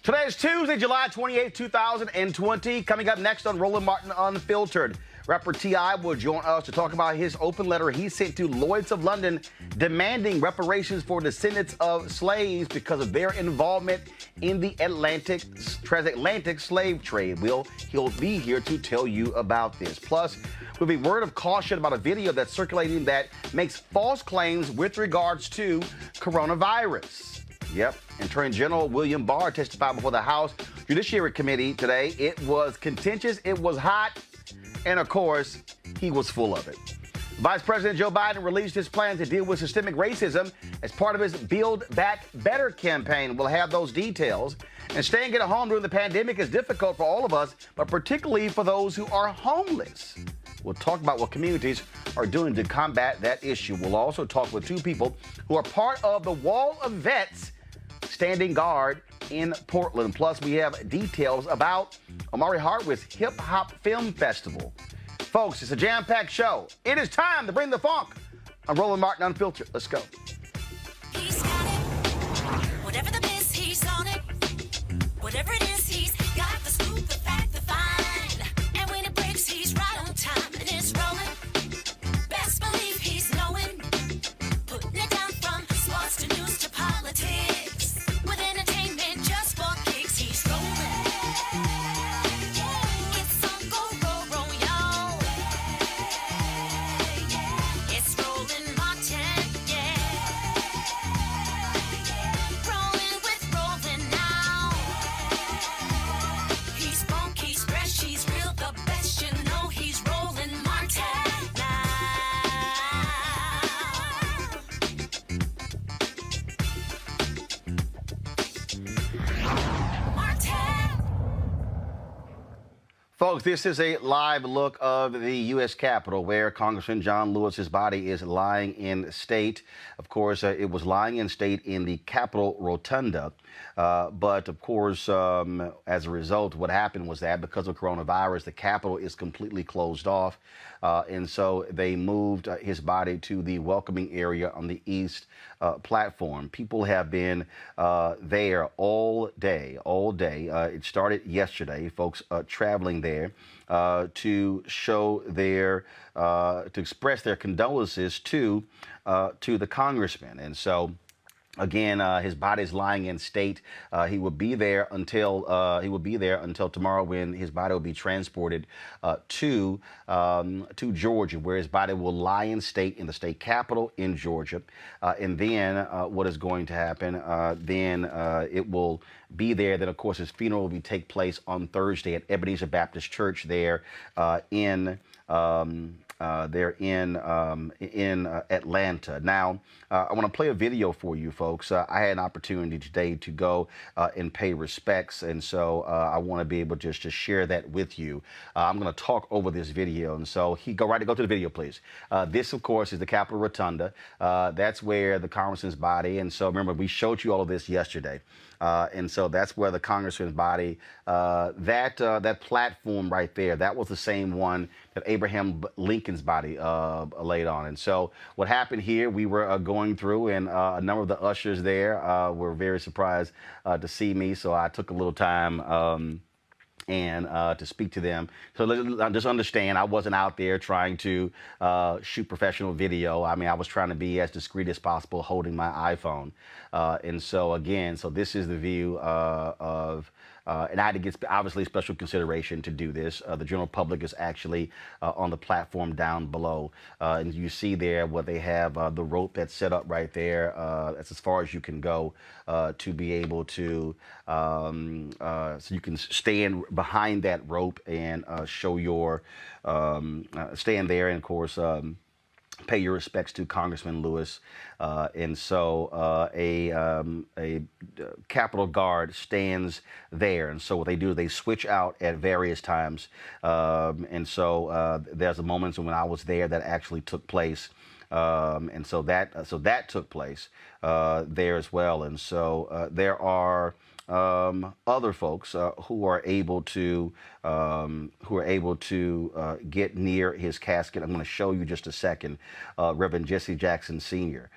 Today is Tuesday, July 28, 2020. Coming up next on Roland Martin Unfiltered, rapper T.I. will join us to talk about his open letter he sent to Lloyd's of London demanding reparations for descendants of slaves because of their involvement in the transatlantic slave trade. He'll be here to tell you about this. Plus, we'll be word of caution about a video that's circulating that makes false claims with regards to coronavirus. Yep. Attorney General Bill Barr testified before the House Judiciary Committee today. It was contentious, it was hot, and of course, he was full of it. Vice President Joe Biden released his plan to deal with systemic racism as part of his Build Back Better campaign. We'll have those details. And staying at home during the pandemic is difficult for all of us, but particularly for those who are homeless. We'll talk about what communities are doing to combat that issue. We'll also talk with two people who are part of the Wall of Vets standing guard in Portland. Plus, we have details about Omari Hardwick's Hip Hop Film Festival. Folks, it's a jam-packed show. It is time to bring the funk. I'm Roland Martin Unfiltered. Let's go. He's got it. Whatever the biz, he's on it. Whatever it is, he's got the scoop, the fact, the find. And when it breaks, he's right on time and it's rolling. Best believe he's knowing. Putting it down from sports to news to politics. With entertainment just for kicks, he's rolling. It's on go, y'all. It's Roland Martin, yeah. Rolling with Roland now. He's funk, he's fresh, he's real, the best, you know he's Roland Martin now. Folks, this is a live look of the U.S. Capitol where Congressman John Lewis's body is lying in state. Of course, it was lying in state in the Capitol Rotunda. But of course, as a result, what happened was that because of coronavirus, the Capitol is completely closed off. And so they moved his body to the welcoming area on the east platform. People have been there all day. It started yesterday, folks traveling there to show their, to express their condolences to the congressman. And so, again, his body is lying in state. He will be there until tomorrow, when his body will be transported to Georgia, where his body will lie in state in the state capitol in Georgia. And then what is going to happen? Then it will be there. Then, of course, his funeral will take place on Thursday at Ebenezer Baptist Church there in Atlanta. Now, I want to play a video for you folks. I had an opportunity today to go and pay respects, and so I want to be able just to share that with you. I'm going to talk over this video, and so go to the video, please. This, of course, is the Capitol Rotunda. That's where the congressman's body, and so remember, we showed you all of this yesterday. And so that's where the congressman's body, that platform right there, that was the same one that Abraham Lincoln's body laid on. And so what happened here, we were going through, and a number of the ushers there were very surprised to see me. So I took a little time and to speak to them. So just understand, I wasn't out there trying to shoot professional video. I mean, I was trying to be as discreet as possible, holding my iPhone. And so again, this is the view of, and I had to get obviously special consideration to do this. The general public is actually on the platform down below. And you see there what they have, the rope that's set up right there. That's as far as you can go to be able to, so you can stand behind that rope and show your, stand there, and of course, pay your respects to Congressman Lewis. And so a Capitol Guard stands there. And so what they do, they switch out at various times. And so there's a moment when I was there that actually took place. And so that took place there as well. And so there are other folks who are able to get near his casket. I'm going to show you just a second. Reverend Jesse Jackson Sr.,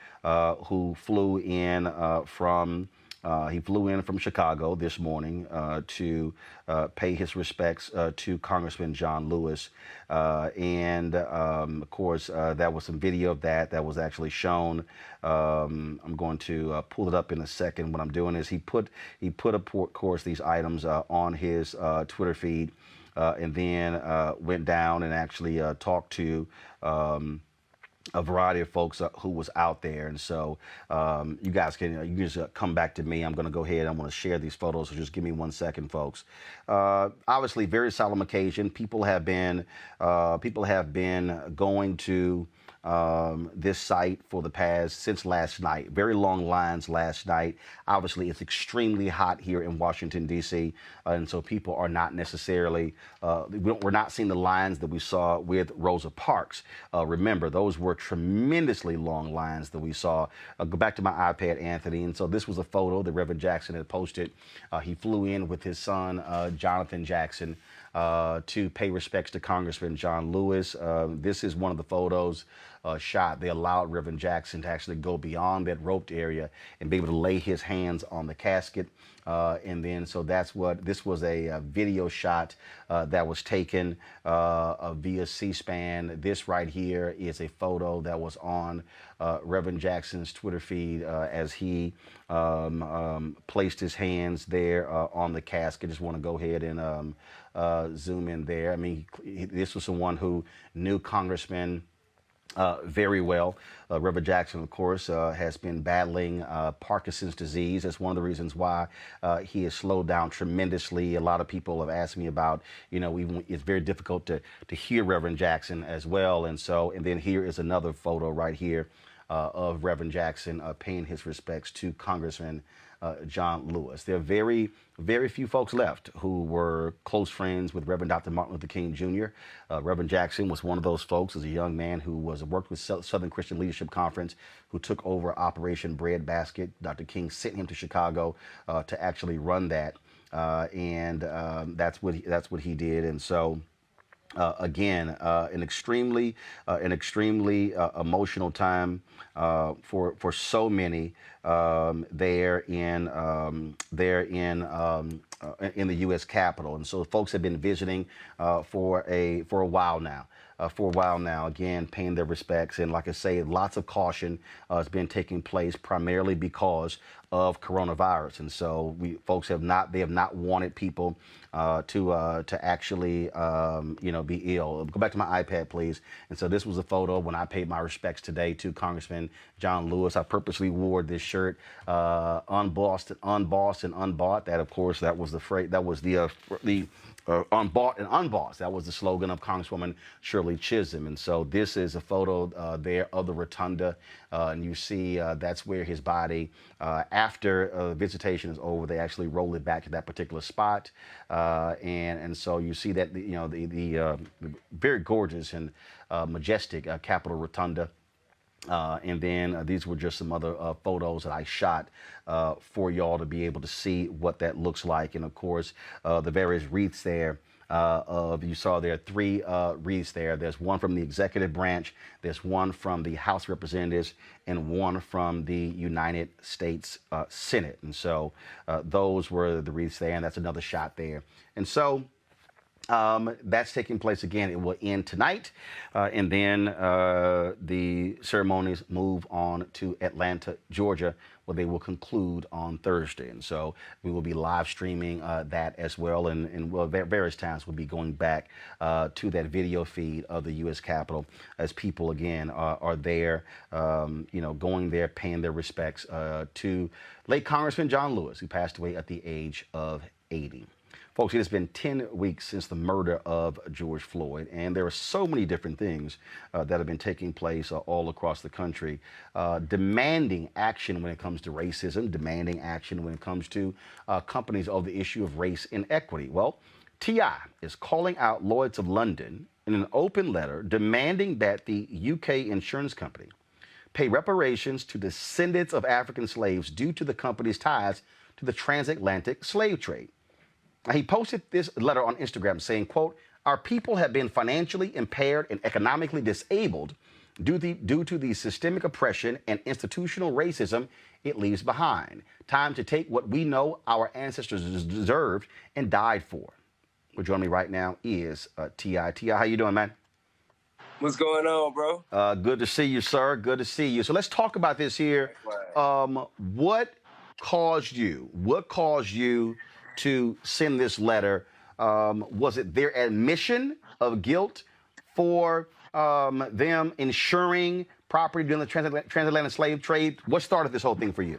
who flew in from He flew in from Chicago this morning to pay his respects to Congressman John Lewis. Of course, there was some video of that was actually shown. I'm going to pull it up in a second. What I'm doing is he put, of course, these items on his Twitter feed, and then went down and actually talked to a variety of folks who was out there. And so you guys can you just come back to me. I'm going to go ahead. I want to share these photos, so just give me 1 second, folks. Obviously, very solemn occasion. People have been going to this site for the past, since last night. Very long lines last night. Obviously, it's extremely hot here in Washington, D.C., and so people are not necessarily, we're not seeing the lines that we saw with Rosa Parks. Remember, those were tremendously long lines that we saw. Go back to my iPad, Anthony. And so this was a photo that Reverend Jackson had posted. He flew in with his son, Jonathan Jackson, to pay respects to Congressman John Lewis. This is one of the photos shot. They allowed Reverend Jackson to actually go beyond that roped area and be able to lay his hands on the casket. And then, so that's what, this was a video shot that was taken via C-SPAN. This right here is a photo that was on Reverend Jackson's Twitter feed as he placed his hands there on the casket. Just want to go ahead and zoom in there. I mean, this was someone who knew Congressman very well. Reverend Jackson, of course, has been battling Parkinson's disease. That's one of the reasons why he has slowed down tremendously. A lot of people have asked me about, even it's very difficult to hear Reverend Jackson as well. And so, and then here is another photo right here of Reverend Jackson paying his respects to Congressman John Lewis. There are very, very few folks left who were close friends with Reverend Dr. Martin Luther King Jr. Reverend Jackson was one of those folks as a young man who worked with Southern Christian Leadership Conference, who took over Operation Breadbasket. Dr. King sent him to Chicago to actually run that, and that's what he did. And so, again, an extremely emotional time for so many there in the U.S. Capitol, and so folks have been visiting for a while now. Again, paying their respects, and like I say, lots of caution has been taking place primarily because of coronavirus, and so folks have not wanted people to actually be ill. Go back to my iPad, please. And so this was a photo when I paid my respects today to Congressman John Lewis. I purposely wore this shirt, unbossed and unbought. That, of course, that was the phrase. That was the unbought and unbossed. That was the slogan of Congresswoman Shirley Chisholm. And so this is a photo there of the rotunda, and you see that's where his body, after visitation is over, they actually roll it back to that particular spot, and so you see that the very gorgeous and majestic Capitol Rotunda. And then these were just some other photos that I shot for y'all to be able to see what that looks like. And of course, the various wreaths there. You saw there are 3 wreaths there. There's one from the executive branch, there's one from the House of Representatives, and one from the United States Senate. And so those were the wreaths there, and that's another shot there. And so that's taking place again. It will end tonight, and then the ceremonies move on to Atlanta, Georgia, where they will conclude on Thursday. And so we will be live streaming that as well, and well, various times we'll be going back to that video feed of the U.S. Capitol as people again are there, going there, paying their respects to late Congressman John Lewis, who passed away at the age of 80. Folks, it has been 10 weeks since the murder of George Floyd, and there are so many different things that have been taking place all across the country, demanding action when it comes to racism, demanding action when it comes to companies over the issue of race inequity. Well, T.I. is calling out Lloyd's of London in an open letter demanding that the UK insurance company pay reparations to descendants of African slaves due to the company's ties to the transatlantic slave trade. He posted this letter on Instagram saying, quote, "Our people have been financially impaired and economically disabled due to the systemic oppression and institutional racism it leaves behind. Time to take what we know our ancestors deserved and died for. Well, joining me right now is T.I. T.I., how you doing, man? What's going on, bro? Good to see you, sir. Good to see you. So let's talk about this here. What caused you? What caused you to send this letter? Was it their admission of guilt for them ensuring property during the transatlantic slave trade? What started this whole thing for you?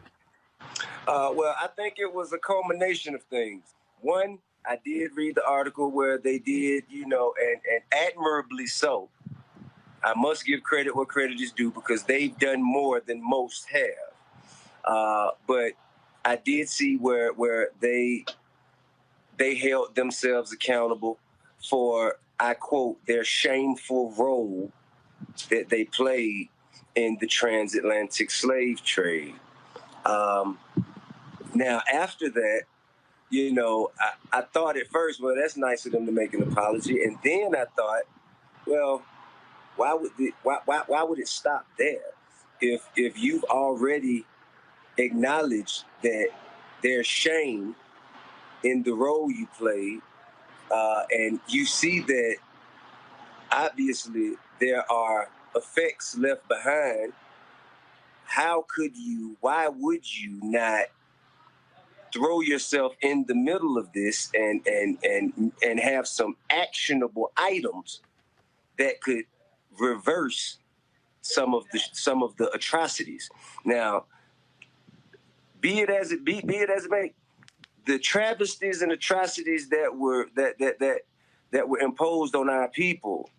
Well, I think it was a culmination of things. One, I did read the article where they did, and admirably so. I must give credit where credit is due because they've done more than most have. But I did see where they held themselves accountable for, I quote, their shameful role that they played in the transatlantic slave trade. Now, after that, I thought at first, well, that's nice of them to make an apology. And then I thought, well, why would it stop there? If you've already acknowledged that there's shame in the role you played, and you see that obviously there are effects left behind, why would you not throw yourself in the middle of this and have some actionable items that could reverse some of the atrocities? Now, be it as it may, the travesties and atrocities that were imposed on our people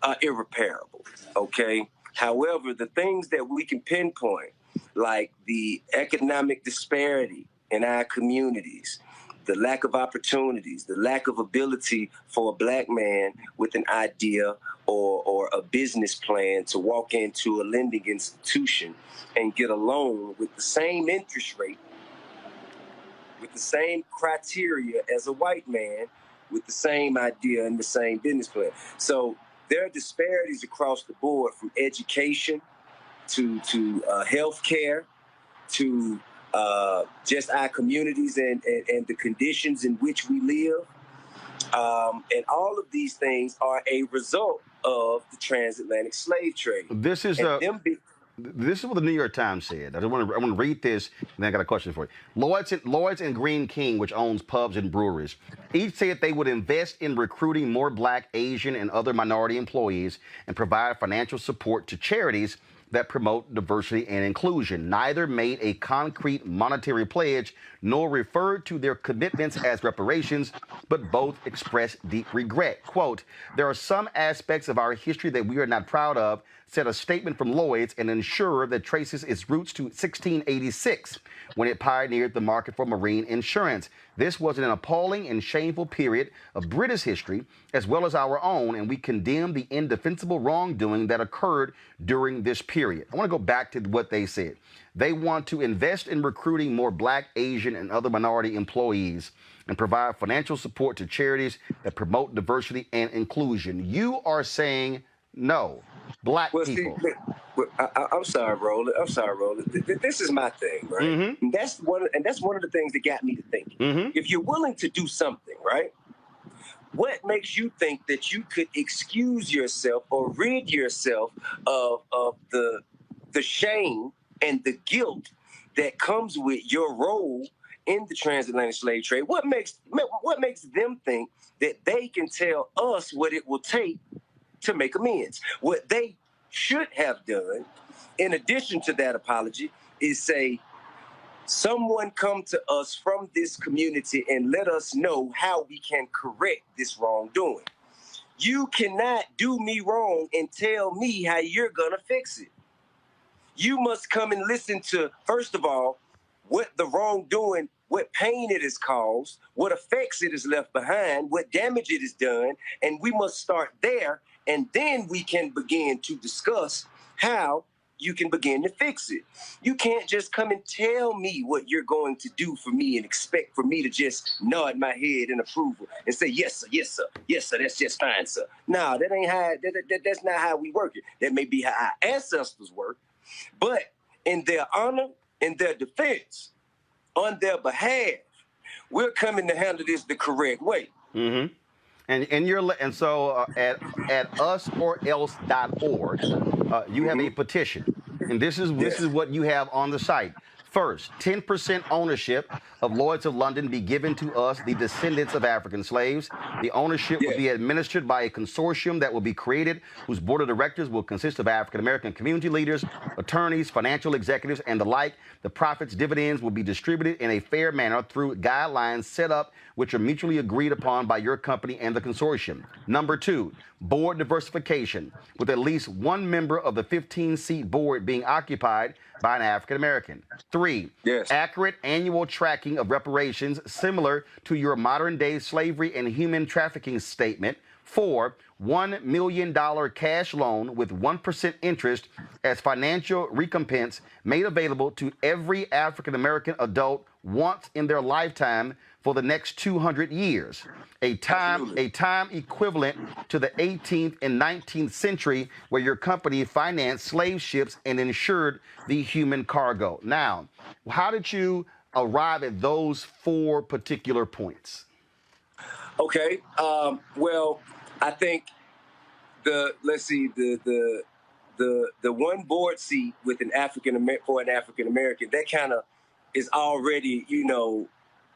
are irreparable. Okay. However, the things that we can pinpoint, like the economic disparity in our communities, the lack of opportunities, the lack of ability for a black man with an idea or a business plan to walk into a lending institution and get a loan with the same interest rate, with the same criteria as a white man, with the same idea and the same business plan. So there are disparities across the board, from education to healthcare to just our communities and the conditions in which we live. And all of these things are a result of the transatlantic slave trade. This is what the New York Times said. I want to read this, and then I got a question for you. Lloyd's and Green King, which owns pubs and breweries, each said they would invest in recruiting more Black, Asian, and other minority employees and provide financial support to charities that promote diversity and inclusion. Neither made a concrete monetary pledge nor referred to their commitments as reparations, but both expressed deep regret. Quote, "There are some aspects of our history that we are not proud of," said a statement from Lloyd's, an insurer that traces its roots to 1686, when it pioneered the market for marine insurance. "This was an appalling and shameful period of British history, as well as our own, and we condemn the indefensible wrongdoing that occurred during this period." I want to go back to what they said. They want to invest in recruiting more Black, Asian, and other minority employees and provide financial support to charities that promote diversity and inclusion. You are saying no. Black people. See, I'm sorry, Roland. This is my thing, right? Mm-hmm. And that's one of the things that got me to thinking. Mm-hmm. If you're willing to do something, right? What makes you think that you could excuse yourself or rid yourself of the shame and the guilt that comes with your role in the transatlantic slave trade? What makes them think that they can tell us what it will take to make amends? What they should have done, in addition to that apology, is say, someone come to us from this community and let us know how we can correct this wrongdoing. You cannot do me wrong and tell me how you're gonna fix it. You must come and listen to, first of all, what the wrongdoing, what pain it has caused, what effects it has left behind, what damage it has done, and we must start there, and then we can begin to discuss how you can begin to fix it. You can't just come and tell me what you're going to do for me and expect for me to just nod my head in approval and say, yes, sir, yes, sir, yes, sir, that's just fine, sir. No, that ain't how, that's not how we work it. That may be how our ancestors work, but in their honor, in their defense, on their behalf, we're coming to handle this the correct way. Mm-hmm. And so at usorelse.org, you have a petition, and this is what you have on the site. First, 10% ownership of Lloyd's of London be given to us, the descendants of African slaves. The ownership will be administered by a consortium that will be created, whose board of directors will consist of African-American community leaders, attorneys, financial executives, and the like. The profits, dividends will be distributed in a fair manner through guidelines set up, which are mutually agreed upon by your company and the consortium. Number 2, board diversification, with at least one member of the 15-seat board being occupied by an African-American. 3, accurate annual tracking of reparations similar to your modern-day slavery and human trafficking statement. 4, $1 million cash loan with 1% interest as financial recompense made available to every African-American adult once in their lifetime for the next 200 years, a time equivalent to the 18th and 19th century, where your company financed slave ships and insured the human cargo. Now, how did you arrive at those 4 particular points? Okay. Well, I think the one board seat with an African American, that kind of is already,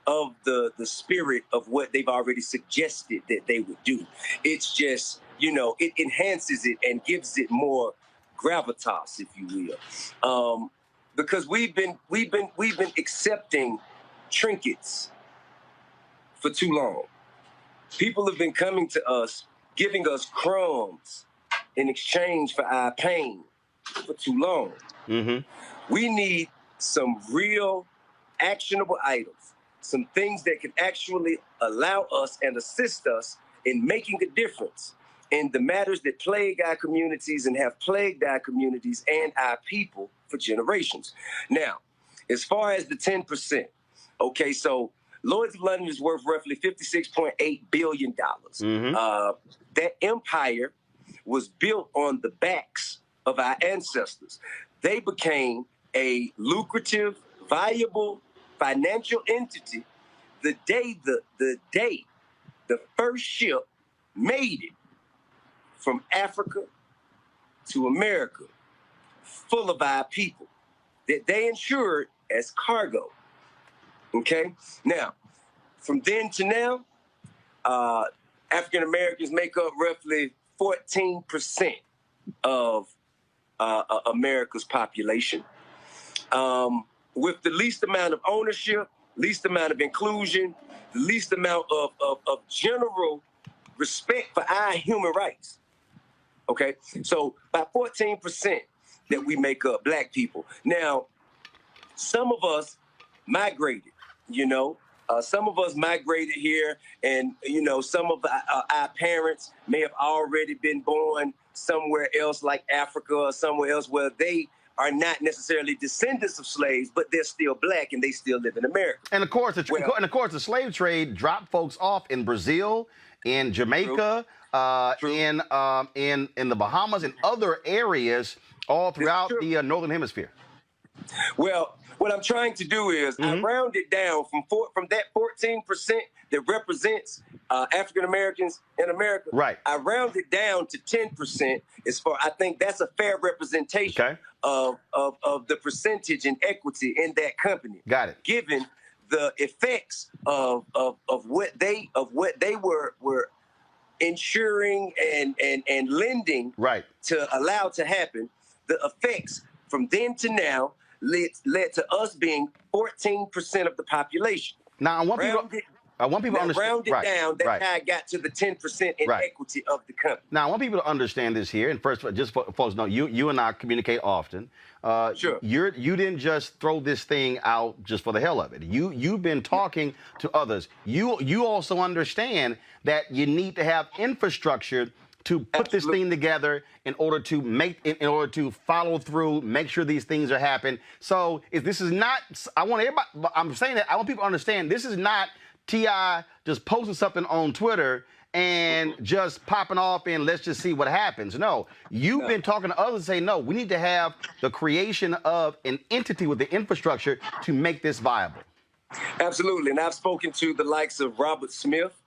of the spirit of what they've already suggested that they would do. It's just, it enhances it and gives it more gravitas, if you will, because we've been accepting trinkets for too long. People have been coming to us, giving us crumbs in exchange for our pain for too long. Mm-hmm. We need some real actionable items, some things that can actually allow us and assist us in making a difference in the matters that plague our communities and have plagued our communities and our people for generations. Now, as far as the 10%, okay, so Lloyd's of London is worth roughly $56.8 billion. Mm-hmm. That empire was built on the backs of our ancestors. They became a lucrative, viable financial entity the day the first ship made it from Africa to America, full of our people that they insured as cargo. Okay? Now, from then to now, African Americans make up roughly 14% of America's population. With the least amount of ownership, least amount of inclusion, the least amount of general respect for our human rights. Okay? So by 14% that we make up, Black people. Now, some of us migrated, some of us migrated here, and, some of our parents may have already been born somewhere else like Africa or somewhere else where they are not necessarily descendants of slaves, but they're still Black and they still live in America. And of course, the slave trade dropped folks off in Brazil, in Jamaica, in the Bahamas, and other areas all throughout the Northern Hemisphere. Well, what I'm trying to do is I round it down from that 14% that represents African Americans in America. Right. I round it down to 10%. I think that's a fair representation of the percentage and equity in that company. Got it. Given the effects of what they were insuring and lending to allow to happen, the effects from then to now led to us being 14% of the population. Now, I want people to understand. Round it down, that's how I got to the 10% in equity of the company. Now, I want people to understand this here. And first, just for folks know, you and I communicate often. Sure. You didn't just throw this thing out just for the hell of it. You've been talking to others. You also understand that you need to have infrastructure to put this Absolutely. thing together in order to follow through, make sure these things are happening. So if this is not, I want everybody, I'm saying that I want people to understand this is not T.I. just posting something on Twitter and just popping off and let's just see what happens. No, you've been talking to others and say, no, we need to have the creation of an entity with the infrastructure to make this viable. Absolutely. And I've spoken to the likes of Robert Smith.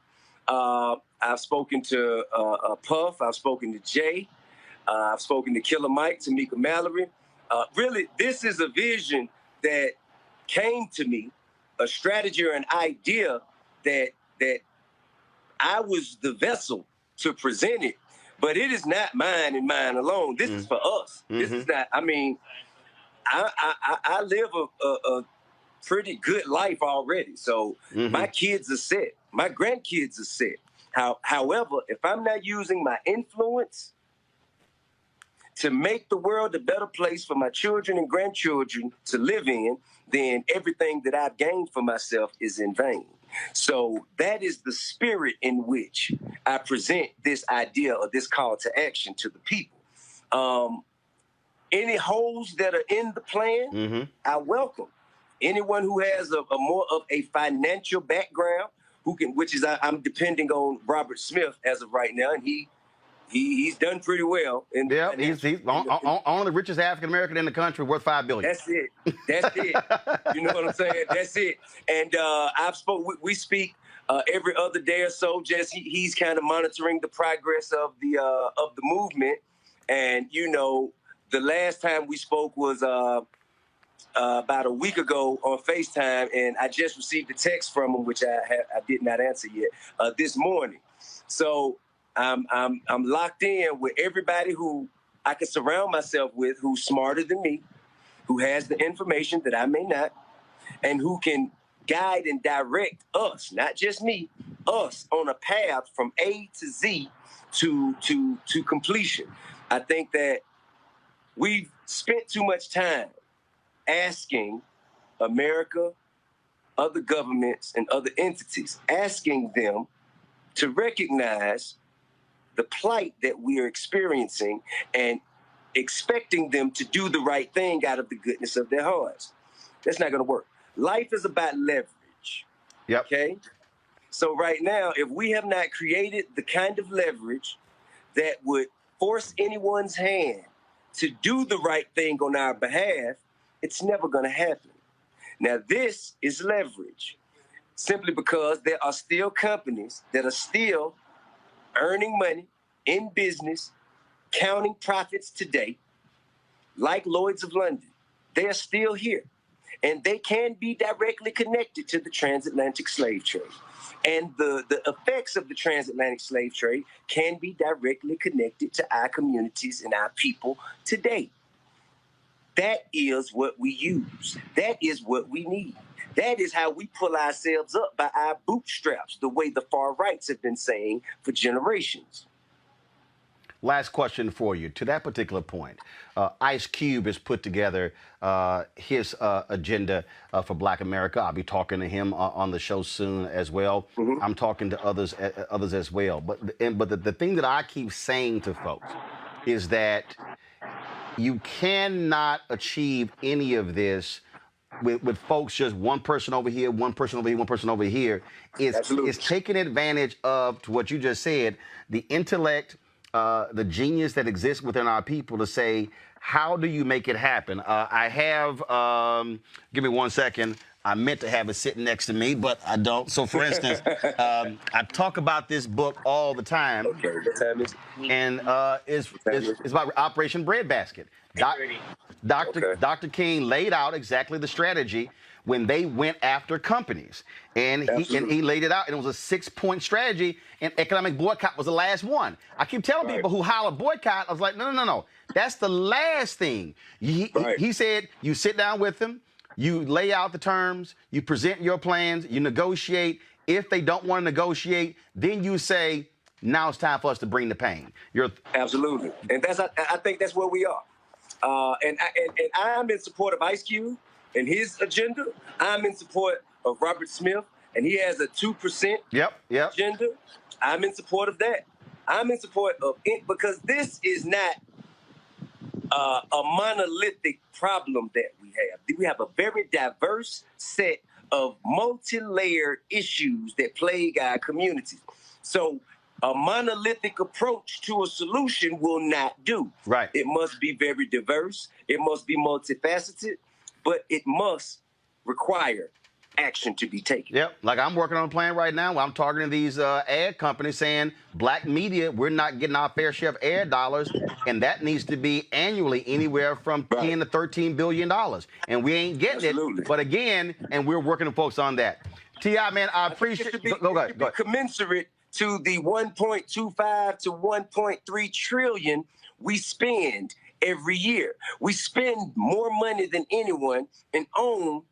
I've spoken to Puff. I've spoken to Jay. I've spoken to Killer Mike, Tamika Mallory. Really, this is a vision that came to me, a strategy or an idea that I was the vessel to present it. But it is not mine and mine alone. This is for us. This is not, I mean, I live a pretty good life already. So my kids are set. My grandkids are set. However, if I'm not using my influence to make the world a better place for my children and grandchildren to live in, then everything that I've gained for myself is in vain. So that is the spirit in which I present this idea or this call to action to the people. Any holes that are in the plan, I welcome. Anyone who has a more of a financial background, who can, which is I'm depending on Robert Smith as of right now, and he's done pretty well. Yeah, he's only the richest African American in the country, worth $5 billion. That's it. That's it. You know what I'm saying? That's it. And we speak every other day or so. Just he's kind of monitoring the progress of the movement. And you know, the last time we spoke was about a week ago on FaceTime, and I just received a text from him, which I did not answer yet this morning. So I'm locked in with everybody who I can surround myself with, who's smarter than me, who has the information that I may not, and who can guide and direct us, not just me, us on a path from A to Z to completion. I think that we've spent too much time asking America, other governments, and other entities, asking them to recognize the plight that we are experiencing and expecting them to do the right thing out of the goodness of their hearts. That's not going to work. Life is about leverage. Yep. Okay? So right now, if we have not created the kind of leverage that would force anyone's hand to do the right thing on our behalf, it's never going to happen. Now, this is leverage, simply because there are still companies that are still earning money in business, counting profits today, like Lloyd's of London. They are still here, and they can be directly connected to the transatlantic slave trade. And the effects of the transatlantic slave trade can be directly connected to our communities and our people today. That is what we use. That is what we need. That is how we pull ourselves up by our bootstraps, the way the far rights have been saying for generations. Last question for you. To that particular point, Ice Cube has put together his agenda for Black America. I'll be talking to him on the show soon as well. I'm talking to others as well. But the thing that I keep saying to folks is that you cannot achieve any of this with folks just one person over here, one person over here, one person over here. It's taking advantage of, to what you just said, the intellect, the genius that exists within our people to say, how do you make it happen? I have, give me 1 second. I meant to have it sitting next to me, but I don't. So, for instance, I talk about this book all the time. Okay, what time is it? And it's about Operation Breadbasket. Dr. King laid out exactly the strategy when they went after companies. And he laid it out, and it was a 6-point strategy, and economic boycott was the last one. I keep telling people who holler boycott, I was like, no. That's the last thing. He said, you sit down with them, you lay out the terms, you present your plans, you negotiate. If they don't want to negotiate, then you say, now it's time for us to bring the pain. Absolutely. And I think that's where we are. And I'm in support of Ice Cube and his agenda. I'm in support of Robert Smith, and he has a 2% agenda. I'm in support of that. I'm in support of it because this is not a monolithic problem that we have. We have a very diverse set of multi-layered issues that plague our communities. So a monolithic approach to a solution will not do. Right. It must be very diverse. It must be multifaceted, but it must require action to be taken. Yep. Like I'm working on a plan right now where I'm targeting these ad companies saying black media, we're not getting our fair share of ad dollars. And that needs to be annually anywhere from Right. 10 to $13 billion. And we ain't getting Absolutely. it. But again, and we're working with folks on that. T.I., man, I appreciate it. Go ahead. Be commensurate to the 1.25 to 1.3 trillion we spend every year. We spend more money than anyone and own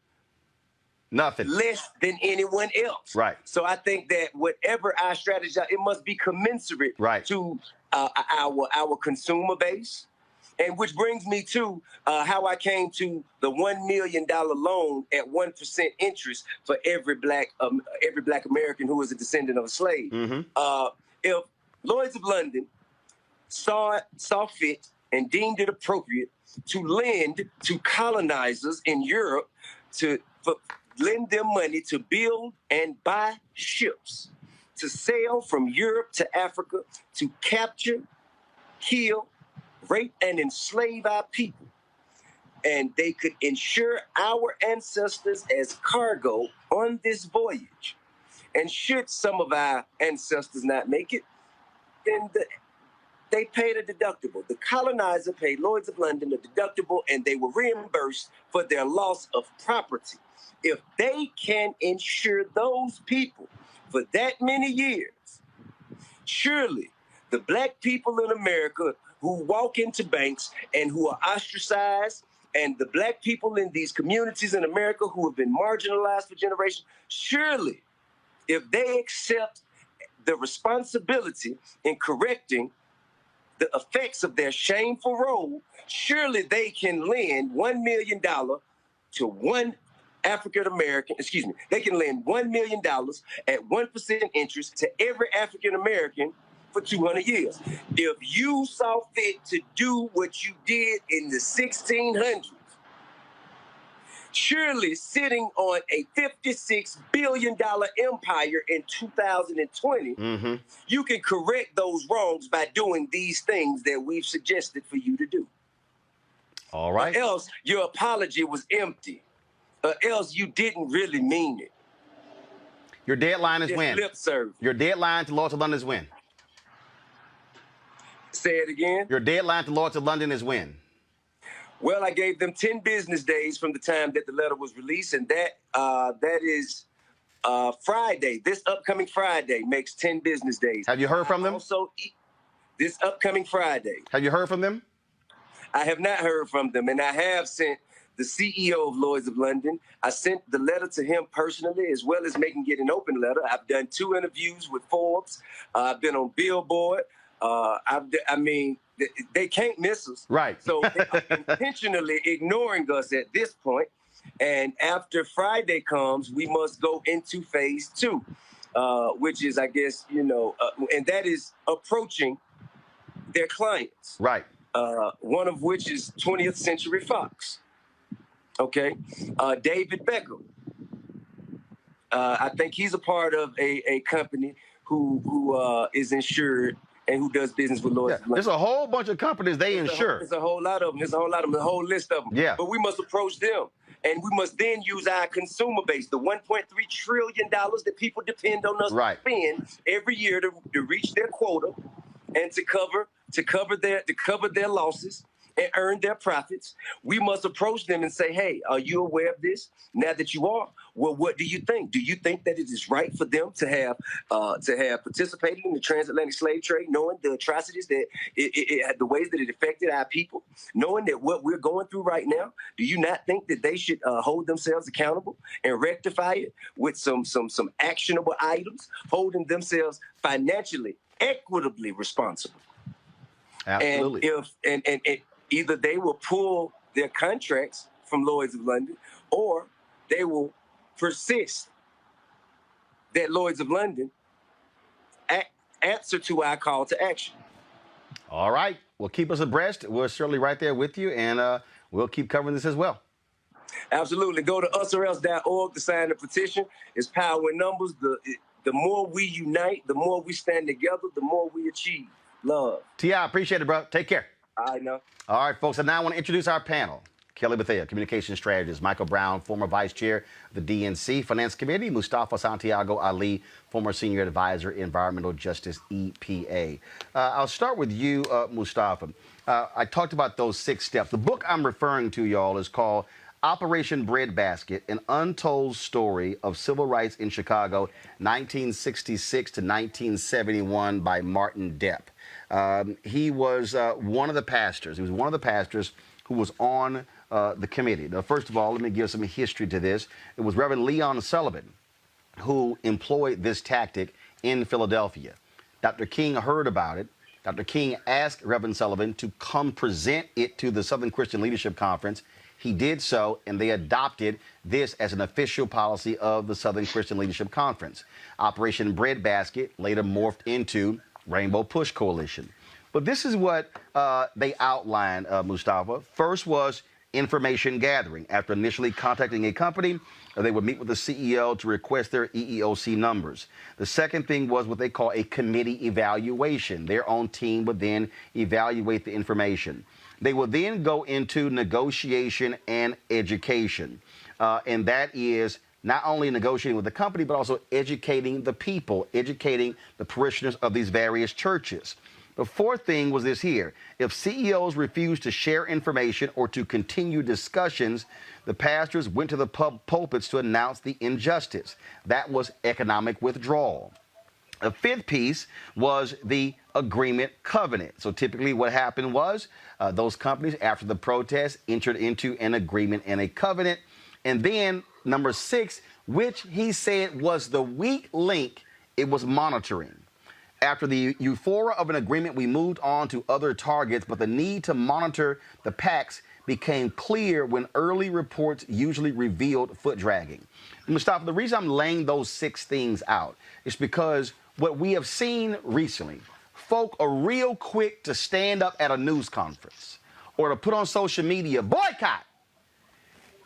nothing less than anyone else. Right. So I think that whatever our strategy, it must be commensurate right. to our consumer base. And which brings me to how I came to the $1 million loan at 1% interest for every black American who is a descendant of a slave. Mm-hmm. If Lloyd's of London saw fit and deemed it appropriate to lend to colonizers in Europe lend them money to build and buy ships to sail from Europe to Africa to capture, kill, rape, and enslave our people. And they could insure our ancestors as cargo on this voyage. And should some of our ancestors not make it, then they paid a deductible. The colonizer paid Lloyd's of London a deductible, and they were reimbursed for their loss of property. If they can insure those people for that many years, surely the black people in America who walk into banks and who are ostracized, and the black people in these communities in America who have been marginalized for generations, surely if they accept the responsibility in correcting the effects of their shameful role, surely they can lend $1 million to one African American, they can lend $1 million at 1% interest to every African American for 200 years. If you saw fit to do what you did in the 1600s, surely sitting on a $56 billion empire in 2020, you can correct those wrongs by doing these things that we've suggested for you to do. All right. Or else your apology was empty. Or else you didn't really mean it. Your deadline is Just when? lip service. Your deadline to Lloyd's of London is when? Say it again. Your deadline to Lloyd's of London is when? Well, I gave them 10 business days from the time that the letter was released, and that is Friday. This upcoming Friday makes 10 business days. Have you heard from them? Also, this upcoming Friday. Have you heard from them? I have not heard from them, and I have sent the CEO of Lloyd's of London. I sent the letter to him personally, as well as making it an open letter. I've done 2 interviews with Forbes. I've been on Billboard. They can't miss us. Right. So they are intentionally ignoring us at this point. And after Friday comes, we must go into phase 2, which is, I guess, and that is approaching their clients. Right. One of which is 20th Century Fox. Okay. David Beckham. I think he's a part of a company who is insured and who does business with Lloyd's. Yeah, there's a whole bunch of companies they insure. There's a whole lot of them. There's a whole list of them. Yeah. But we must approach them. And we must then use our consumer base, the $1.3 trillion that people depend on us to spend every year to reach their quota and to cover their losses and earn their profits. We must approach them and say, hey, are you aware of this? Now that you are, well, what do you think? Do you think that it is right for them to have participated in the transatlantic slave trade, knowing the atrocities that the ways that it affected our people, knowing that what we're going through right now? Do you not think that they should hold themselves accountable and rectify it with some actionable items, holding themselves financially, equitably responsible? Absolutely. And either they will pull their contracts from Lloyd's of London, or they will persist that Lloyd's of London answer to our call to action. All right. Well, keep us abreast. We're certainly right there with you, and we'll keep covering this as well. Absolutely. Go to usorelse.org to sign the petition. It's power in numbers. The more we unite, the more we stand together, the more we achieve. Love. T.I., appreciate it, bro. Take care. I know. All right, folks. And now I want to introduce our panel. Kelly Bethea, communication strategist. Michael Brown, former vice chair of the DNC Finance Committee. Mustafa Santiago Ali, former senior advisor, Environmental Justice, EPA. I'll start with you, Mustafa. I talked about those 6 steps. The book I'm referring to, y'all, is called Operation Breadbasket, an untold story of civil rights in Chicago, 1966 to 1971 by Martin Depp. He was one of the pastors. He was one of the pastors who was on the committee. Now, first of all, let me give some history to this. It was Reverend Leon Sullivan who employed this tactic in Philadelphia. Dr. King heard about it. Dr. King asked Reverend Sullivan to come present it to the Southern Christian Leadership Conference. He did so, and they adopted this as an official policy of the Southern Christian Leadership Conference. Operation Breadbasket later morphed into Rainbow Push Coalition. But this is what they outlined, Mustafa. First was information gathering. After initially contacting a company, they would meet with the CEO to request their EEOC numbers. The second thing was what they call a committee evaluation. Their own team would then evaluate the information. They will then go into negotiation and education. And that is not only negotiating with the company, but also educating the people, educating the parishioners of these various churches. The fourth thing was this here. If CEOs refused to share information or to continue discussions, the pastors went to the pulpits to announce the injustice. That was economic withdrawal. The fifth piece was the agreement covenant. So typically what happened was those companies, after the protest, entered into an agreement and a covenant. And then number 6, which he said was the weak link, it was monitoring. After the euphoria of an agreement, we moved on to other targets, but the need to monitor the PACs became clear when early reports usually revealed foot dragging. Mustafa, the reason I'm laying those 6 things out is because what we have seen recently, folk are real quick to stand up at a news conference or to put on social media, boycott.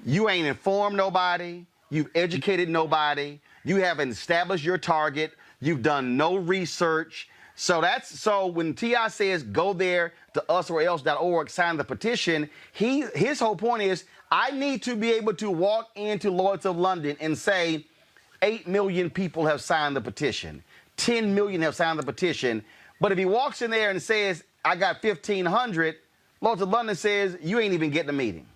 You ain't informed nobody. You've educated nobody. You haven't established your target. You've done no research. So when T.I. says go there to usorelse.org, sign the petition, his whole point is I need to be able to walk into Lloyd's of London and say 8 million people have signed the petition. 10 million have signed the petition. But if he walks in there and says, I got 1,500, Lloyd's of London says, you ain't even getting a meeting.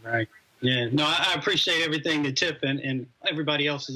Right. Yeah. No, I appreciate everything that Tip and everybody else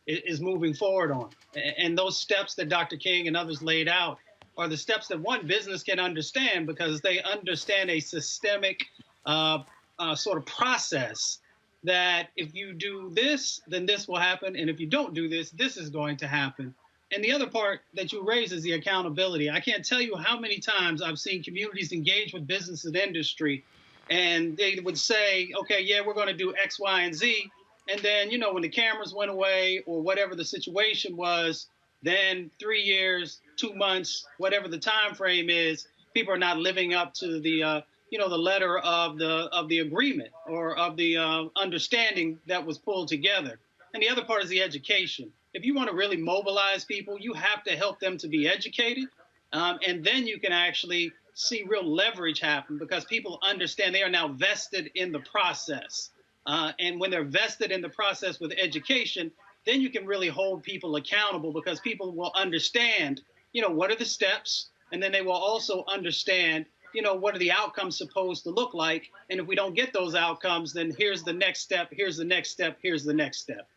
is moving forward on. And those steps that Dr. King and others laid out are the steps that one business can understand because they understand a systemic sort of process that if you do this, then this will happen. And if you don't do this, this is going to happen. And the other part that you raise is the accountability. I can't tell you how many times I've seen communities engage with business and industry, and they would say, okay, yeah, we're going to do X, Y, and Z. And then, you know, when the cameras went away or whatever the situation was, then 3 years, 2 months, whatever the time frame is, people are not living up to the, the letter of the agreement or of the understanding that was pulled together. And the other part is the education. If you want to really mobilize people, you have to help them to be educated. And then you can actually see real leverage happen because people understand they are now vested in the process. And when they're vested in the process with education, then you can really hold people accountable because people will understand, what are the steps? And then they will also understand, what are the outcomes supposed to look like? And if we don't get those outcomes, then here's the next step, here's the next step, here's the next step.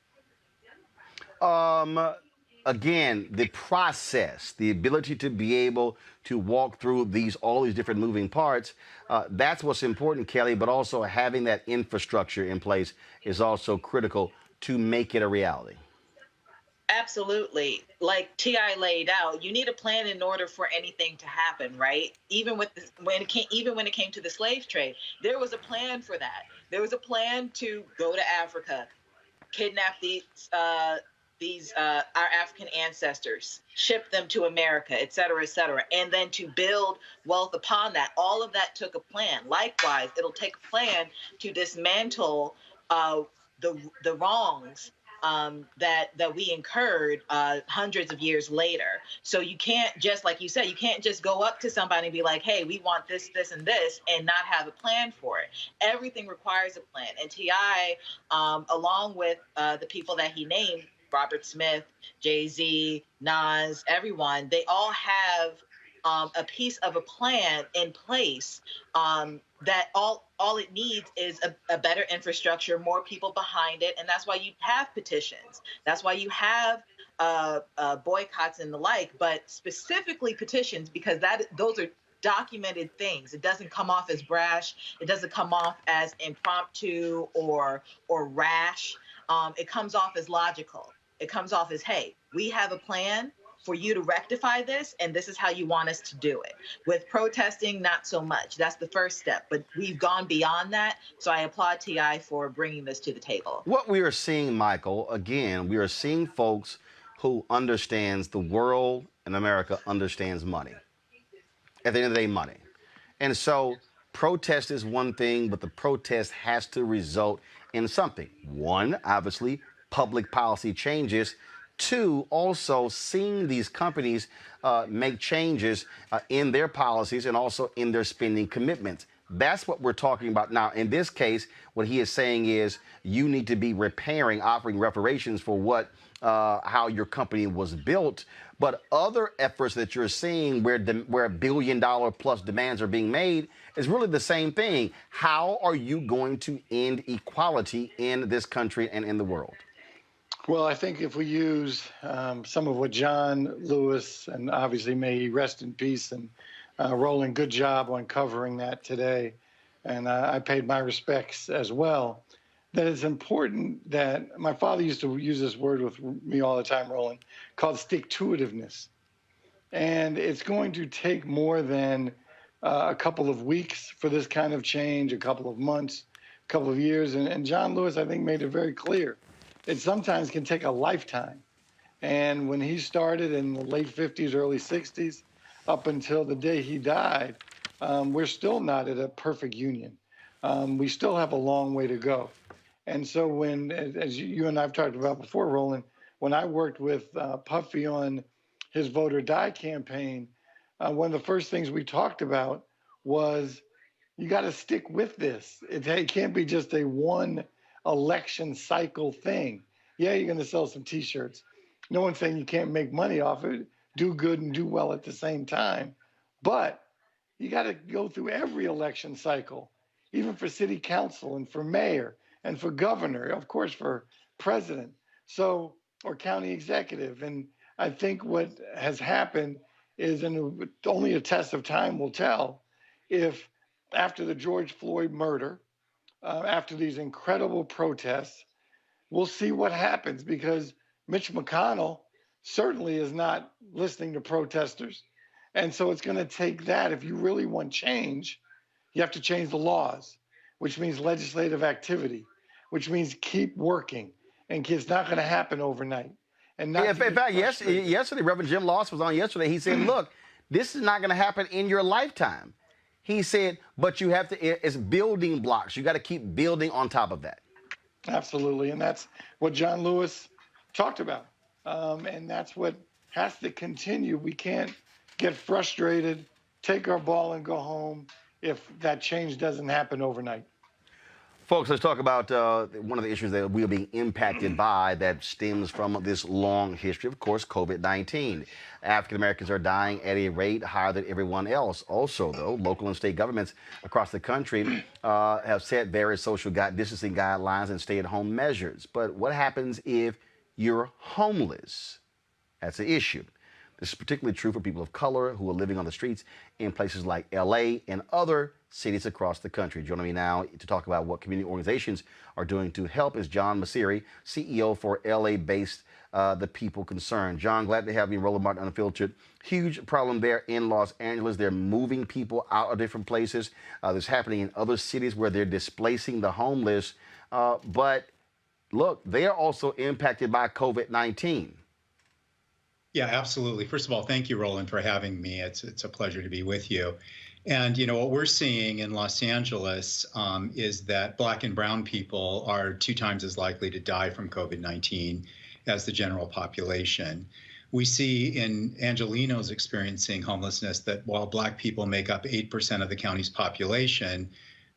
Again, the process, the ability to be able to walk through all these different moving parts, that's what's important, Kelly, but also having that infrastructure in place is also critical to make it a reality. Absolutely. Like T.I. laid out, you need a plan in order for anything to happen, right? Even when it came to the slave trade, there was a plan for that. There was a plan to go to Africa, kidnap these these our African ancestors, ship them to America, et cetera, and then to build wealth upon that. All of that took a plan. Likewise, it'll take a plan to dismantle the wrongs that we incurred hundreds of years later. So you can't just, like you said, you can't just go up to somebody and be like, hey, we want this, this, and this, and not have a plan for it. Everything requires a plan. And T.I., along with the people that he named, Robert Smith, Jay-Z, Nas, everyone, they all have a piece of a plan in place that all it needs is a better infrastructure, more people behind it. And that's why you have petitions. That's why you have boycotts and the like, but specifically petitions, because those are documented things. It doesn't come off as brash. It doesn't come off as impromptu or rash. It comes off as logical. It comes off as, hey, we have a plan for you to rectify this, and this is how you want us to do it. With protesting, not so much. That's the first step, but we've gone beyond that, so I applaud T.I. for bringing this to the table. What we are seeing, Michael, again, we are seeing folks who understands the world and America understands money. At the end of the day, money. And so protest is one thing, but the protest has to result in something. One, obviously, public policy changes. Two, also seeing these companies make changes in their policies and also in their spending commitments. That's what we're talking about now. In this case, what he is saying is you need to be offering reparations for how your company was built. But other efforts that you're seeing where $1 billion plus demands are being made is really the same thing. How are you going to end equality in this country and in the world? Well, I think if we use some of what John Lewis, and obviously may he rest in peace, and Roland, good job on covering that today. And I paid my respects as well. That it's important that my father used to use this word with me all the time, Roland, called stick-to-itiveness. And it's going to take more than a couple of weeks for this kind of change, a couple of months, a couple of years. And John Lewis, I think, made it very clear. It sometimes can take a lifetime. And when he started in the late 50s, early 60s, up until the day he died, we're still not at a perfect union. We still have a long way to go. And so when, as you and I have talked about before, Roland, when I worked with Puffy on his Vote or Die campaign, one of the first things we talked about was you got to stick with this. It can't be just a one election cycle thing. Yeah, you're going to sell some T-shirts. No one's saying you can't make money off it. Do good and do well at the same time. But you got to go through every election cycle, even for city council and for mayor and for governor, of course, for president, or county executive. And I think what has happened is, and only a test of time will tell, if after the George Floyd murder, after these incredible protests, we'll see what happens, because Mitch McConnell certainly is not listening to protesters. And so it's going to take that. If you really want change, you have to change the laws, which means legislative activity, which means keep working. And it's not going to happen overnight. And not in fact, yesterday, Reverend Jim Loss was on yesterday. He said, look, this is not going to happen in your lifetime. He said, but you have to, it's building blocks. You got to keep building on top of that. Absolutely. And that's what John Lewis talked about. And that's what has to continue. We can't get frustrated, take our ball and go home if that change doesn't happen overnight. Folks, let's talk about one of the issues that we're being impacted by that stems from this long history, of course, COVID-19. African Americans are dying at a rate higher than everyone else. Also, though, local and state governments across the country have set various social distancing guidelines and stay-at-home measures. But what happens if you're homeless? That's an issue. This is particularly true for people of color who are living on the streets in places like LA and other cities across the country. Joining me now to talk about what community organizations are doing to help is John Masiri, CEO for LA-based The People Concerned. John, glad to have you, Roland Martin Unfiltered. Huge problem there in Los Angeles. They're moving people out of different places. This is happening in other cities where they're displacing the homeless. But look, they are also impacted by COVID-19. Yeah, absolutely. First of all, thank you, Roland, for having me. It's a pleasure to be with you. And what we're seeing in Los Angeles is that Black and brown people are 2 times as likely to die from COVID-19 as the general population. We see in Angelenos experiencing homelessness that while Black people make up 8% of the county's population,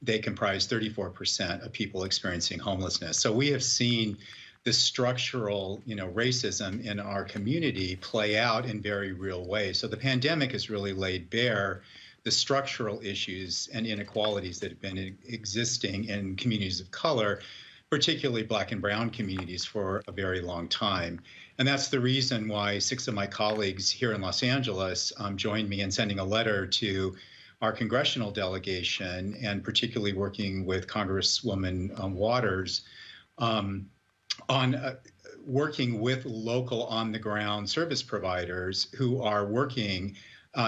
they comprise 34% of people experiencing homelessness. So we have seen the structural, racism in our community play out in very real ways. So the pandemic has really laid bare the structural issues and inequalities that have been existing in communities of color, particularly Black and brown communities, for a very long time. And that's the reason why 6 of my colleagues here in Los Angeles joined me in sending a letter to our congressional delegation, and particularly working with Congresswoman Waters on working with local on-the-ground service providers who are working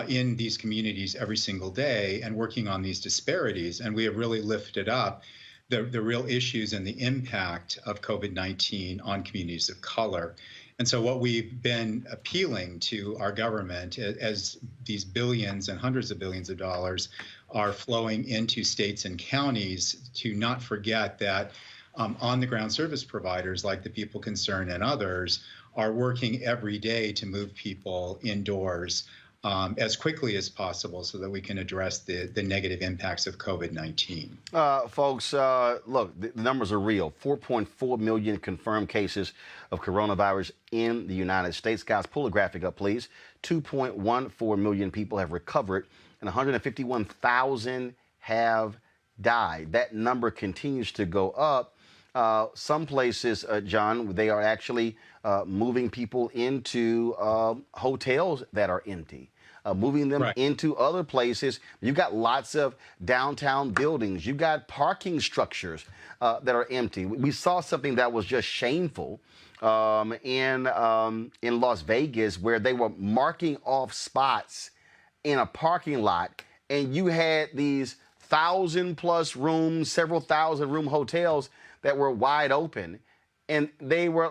in these communities every single day and working on these disparities. And we have really lifted up the real issues and the impact of COVID-19 on communities of color. And so what we've been appealing to our government as these billions and hundreds of billions of dollars are flowing into states and counties, to not forget that on-the-ground service providers like the People Concern and others are working every day to move people indoors as quickly as possible so that we can address the negative impacts of COVID-19. Folks, look, the numbers are real. 4.4 million confirmed cases of coronavirus in the United States. Guys, pull the graphic up, please. 2.14 million people have recovered, and 151,000 have died. That number continues to go up. Some places, John, they are actually moving people into hotels that are empty, moving them into other places. You've got lots of downtown buildings. You've got parking structures that are empty. We saw something that was just shameful in Las Vegas, where they were marking off spots in a parking lot, and you had these 1,000+ rooms, several thousand room hotels that were wide open, and they were,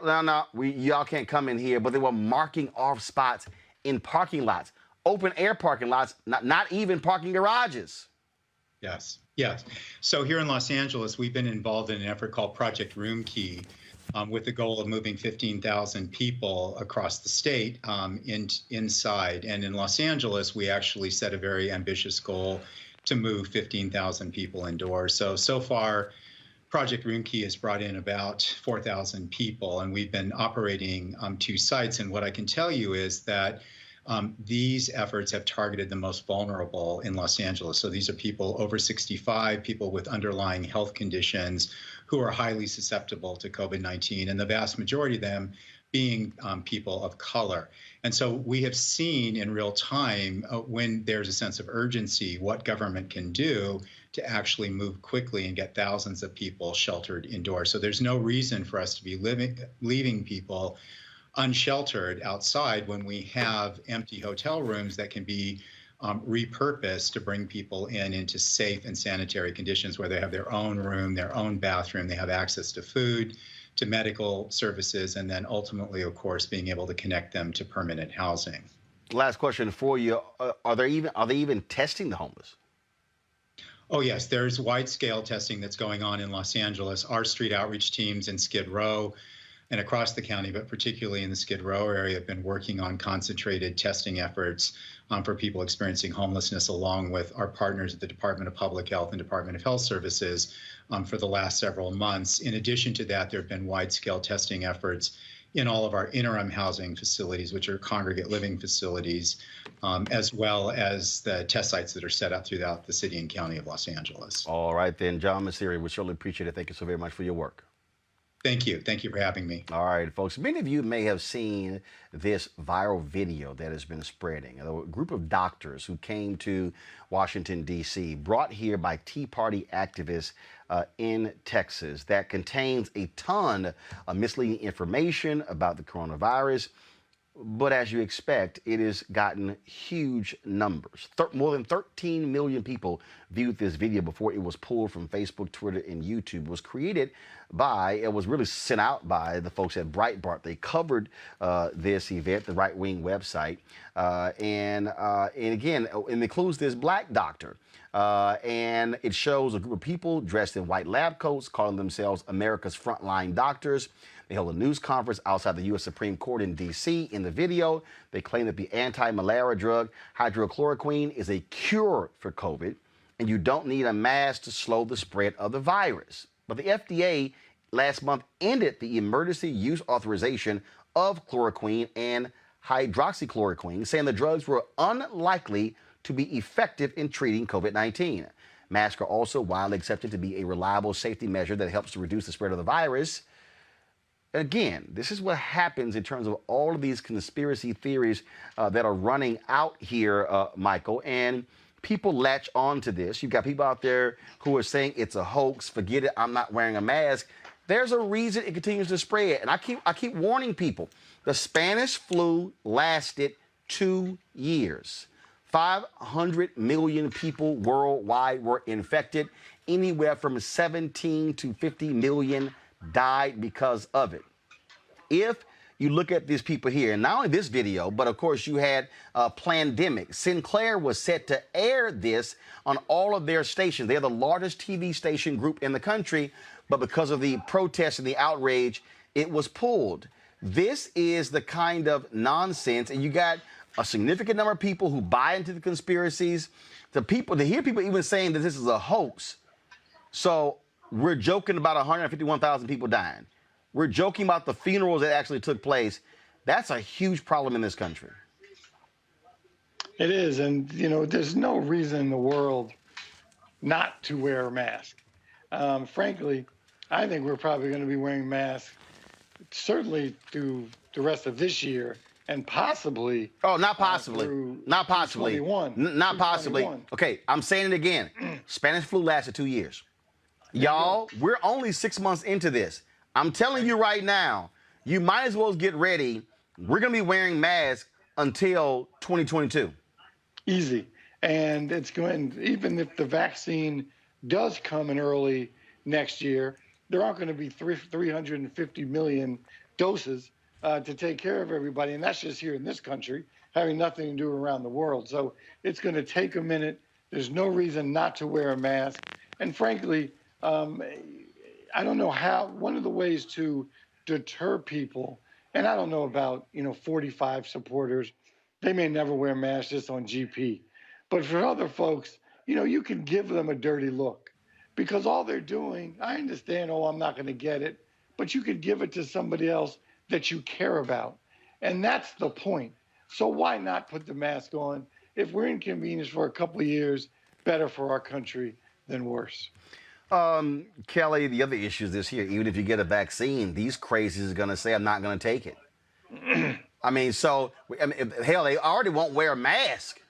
y'all can't come in here, but they were marking off spots in parking lots, open air parking lots, not even parking garages. Yes. So here in Los Angeles, we've been involved in an effort called Project Room Key, with the goal of moving 15,000 people across the state inside. And in Los Angeles, we actually set a very ambitious goal to move 15,000 people indoors. So far, Project Room Key has brought in about 4,000 people, and we've been operating 2 sites. And what I can tell you is that these efforts have targeted the most vulnerable in Los Angeles. So these are people over 65, people with underlying health conditions who are highly susceptible to COVID-19, and the vast majority of them being people of color. And so we have seen in real time when there's a sense of urgency, what government can do to actually move quickly and get thousands of people sheltered indoors. So there's no reason for us to be leaving people unsheltered outside when we have empty hotel rooms that can be repurposed to bring people into safe and sanitary conditions, where they have their own room, their own bathroom, they have access to food, to medical services, and then ultimately, of course, being able to connect them to permanent housing. Last question for you. Are they even testing the homeless? Oh, yes, there's wide-scale testing that's going on in Los Angeles. Our street outreach teams in Skid Row and across the county, but particularly in the Skid Row area, have been working on concentrated testing efforts for people experiencing homelessness, along with our partners at the Department of Public Health and Department of Health Services for the last several months. In addition to that, there have been wide-scale testing efforts in all of our interim housing facilities, which are congregate living facilities, as well as the test sites that are set up throughout the city and county of Los Angeles. All right, then, John Masseri, we certainly appreciate it. Thank you so very much for your work. Thank you. Thank you for having me. All right, folks. Many of you may have seen this viral video that has been spreading. A group of doctors who came to Washington, D.C., brought here by Tea Party activists in Texas, that contains a ton of misleading information about the coronavirus. But as you expect, it has gotten huge numbers. More than 13 million people viewed this video before it was pulled from Facebook, Twitter, and YouTube. It was created by, it was really sent out by the folks at Breitbart. They covered this event, the right-wing website, and again, it includes this black doctor. And it shows a group of people dressed in white lab coats calling themselves America's Frontline Doctors. They held a news conference outside the U.S. Supreme Court in D.C. In the video, they claim that the anti-malaria drug hydrochloroquine is a cure for COVID, and you don't need a mask to slow the spread of the virus. But the FDA last month ended the emergency use authorization of chloroquine and hydroxychloroquine, saying the drugs were unlikely to be effective in treating COVID-19. Masks are also widely accepted to be a reliable safety measure that helps to reduce the spread of the virus. Again, this is what happens in terms of all of these conspiracy theories that are running out here, Michael, and people latch on to this. You've got people out there who are saying it's a hoax, forget it, I'm not wearing a mask. There's a reason it continues to spread, and I keep warning people. The Spanish flu lasted 2 years. 500 million people worldwide were infected. Anywhere from 17 to 50 million died because of it. If you look at these people here, and not only this video, but of course you had Plandemic. Sinclair was set to air this on all of their stations. They're the largest TV station group in the country, but because of the protests and the outrage, it was pulled. This is the kind of nonsense, and you got a significant number of people who buy into the conspiracies. To hear people even saying that this is a hoax. So we're joking about 151,000 people dying. We're joking about the funerals that actually took place. That's a huge problem in this country. It is. And, you know, there's no reason in the world not to wear a mask. Frankly, I think we're probably going to be wearing masks certainly through the rest of this year and possibly. Oh, not possibly. Not possibly. Not possibly. 21. Okay, I'm saying it again. Spanish flu lasted 2 years. Y'all, we're only 6 months into this. I'm telling you right now, you might as well get ready. We're going to be wearing masks until 2022. Easy. And it's going, even if the vaccine does come in early next year, there aren't going to be 350 million doses to take care of everybody. And that's just here in this country, having nothing to do around the world. So it's going to take a minute. There's no reason not to wear a mask. And frankly, I don't know how, one of the ways to deter people, and I don't know about, 45 supporters, they may never wear masks just on GP. But for other folks, you can give them a dirty look because all they're doing, I understand, I'm not going to get it, but you could give it to somebody else that you care about. And that's the point. So why not put the mask on? If we're inconvenienced for a couple of years, better for our country than worse. Kelly, the other issue is this here. Even if you get a vaccine, these crazies are going to say, I'm not going to take it. Hell, they already won't wear a mask.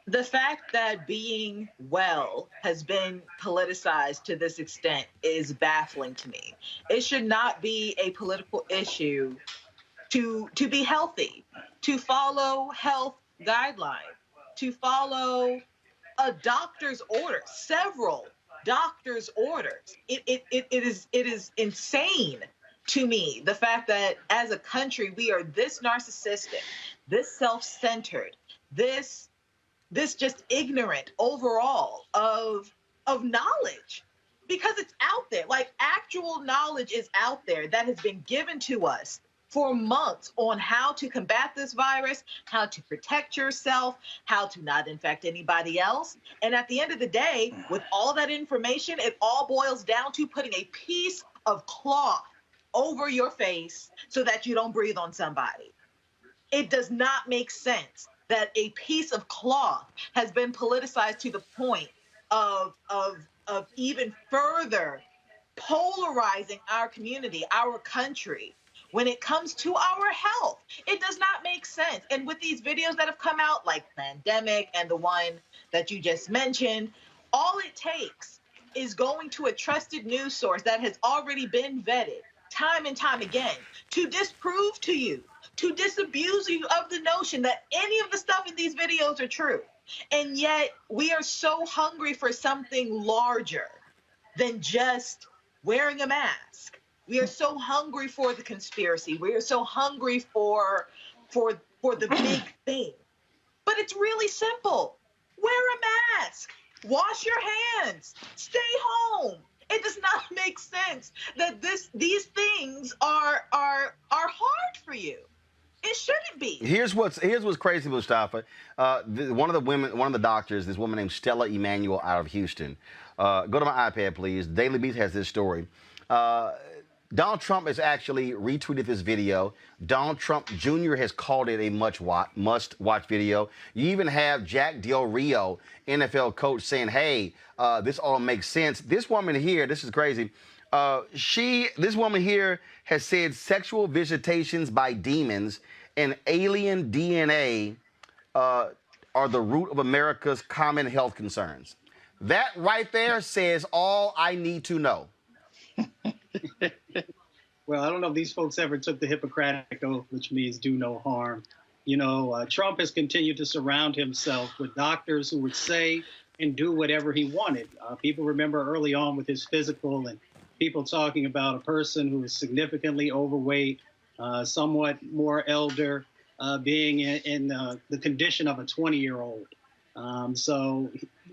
The fact that being well has been politicized to this extent is baffling to me. It should not be a political issue to be healthy, to follow health guidelines, to follow a doctor's order, several doctor's orders. It is insane to me, the fact that as a country we are this narcissistic, this self-centered, this just ignorant overall of knowledge, because it's out there. Like, actual knowledge is out there that has been given to us for months on how to combat this virus, how to protect yourself, how to not infect anybody else. And at the end of the day, with all that information, it all boils down to putting a piece of cloth over your face so that you don't breathe on somebody. It does not make sense that a piece of cloth has been politicized to the point of even further polarizing our community, our country, when it comes to our health. It does not make sense. And with these videos that have come out, like Plandemic and the one that you just mentioned, all it takes is going to a trusted news source that has already been vetted time and time again to disprove to you, to disabuse you of the notion that any of the stuff in these videos are true. And yet we are so hungry for something larger than just wearing a mask. We are so hungry for the conspiracy. We are so hungry for the big thing. But it's really simple. Wear a mask. Wash your hands. Stay home. It does not make sense that these things are hard for you. It shouldn't be. Here's what's crazy, Mustafa. One of the doctors, this woman named Stella Emanuel out of Houston. Go to my iPad, please. Daily Beast has this story. Donald Trump has actually retweeted this video. Donald Trump Jr. has called it a must-watch video. You even have Jack Del Rio, NFL coach, saying, hey, this all makes sense. This woman here, this is crazy. This woman here has said sexual visitations by demons and alien DNA are the root of America's common health concerns. That right there says all I need to know. Well, I don't know if these folks ever took the Hippocratic Oath, which means do no harm. Trump has continued to surround himself with doctors who would say and do whatever he wanted. People remember early on with his physical and people talking about a person who is significantly overweight, somewhat more elder, being in the condition of a 20-year-old. So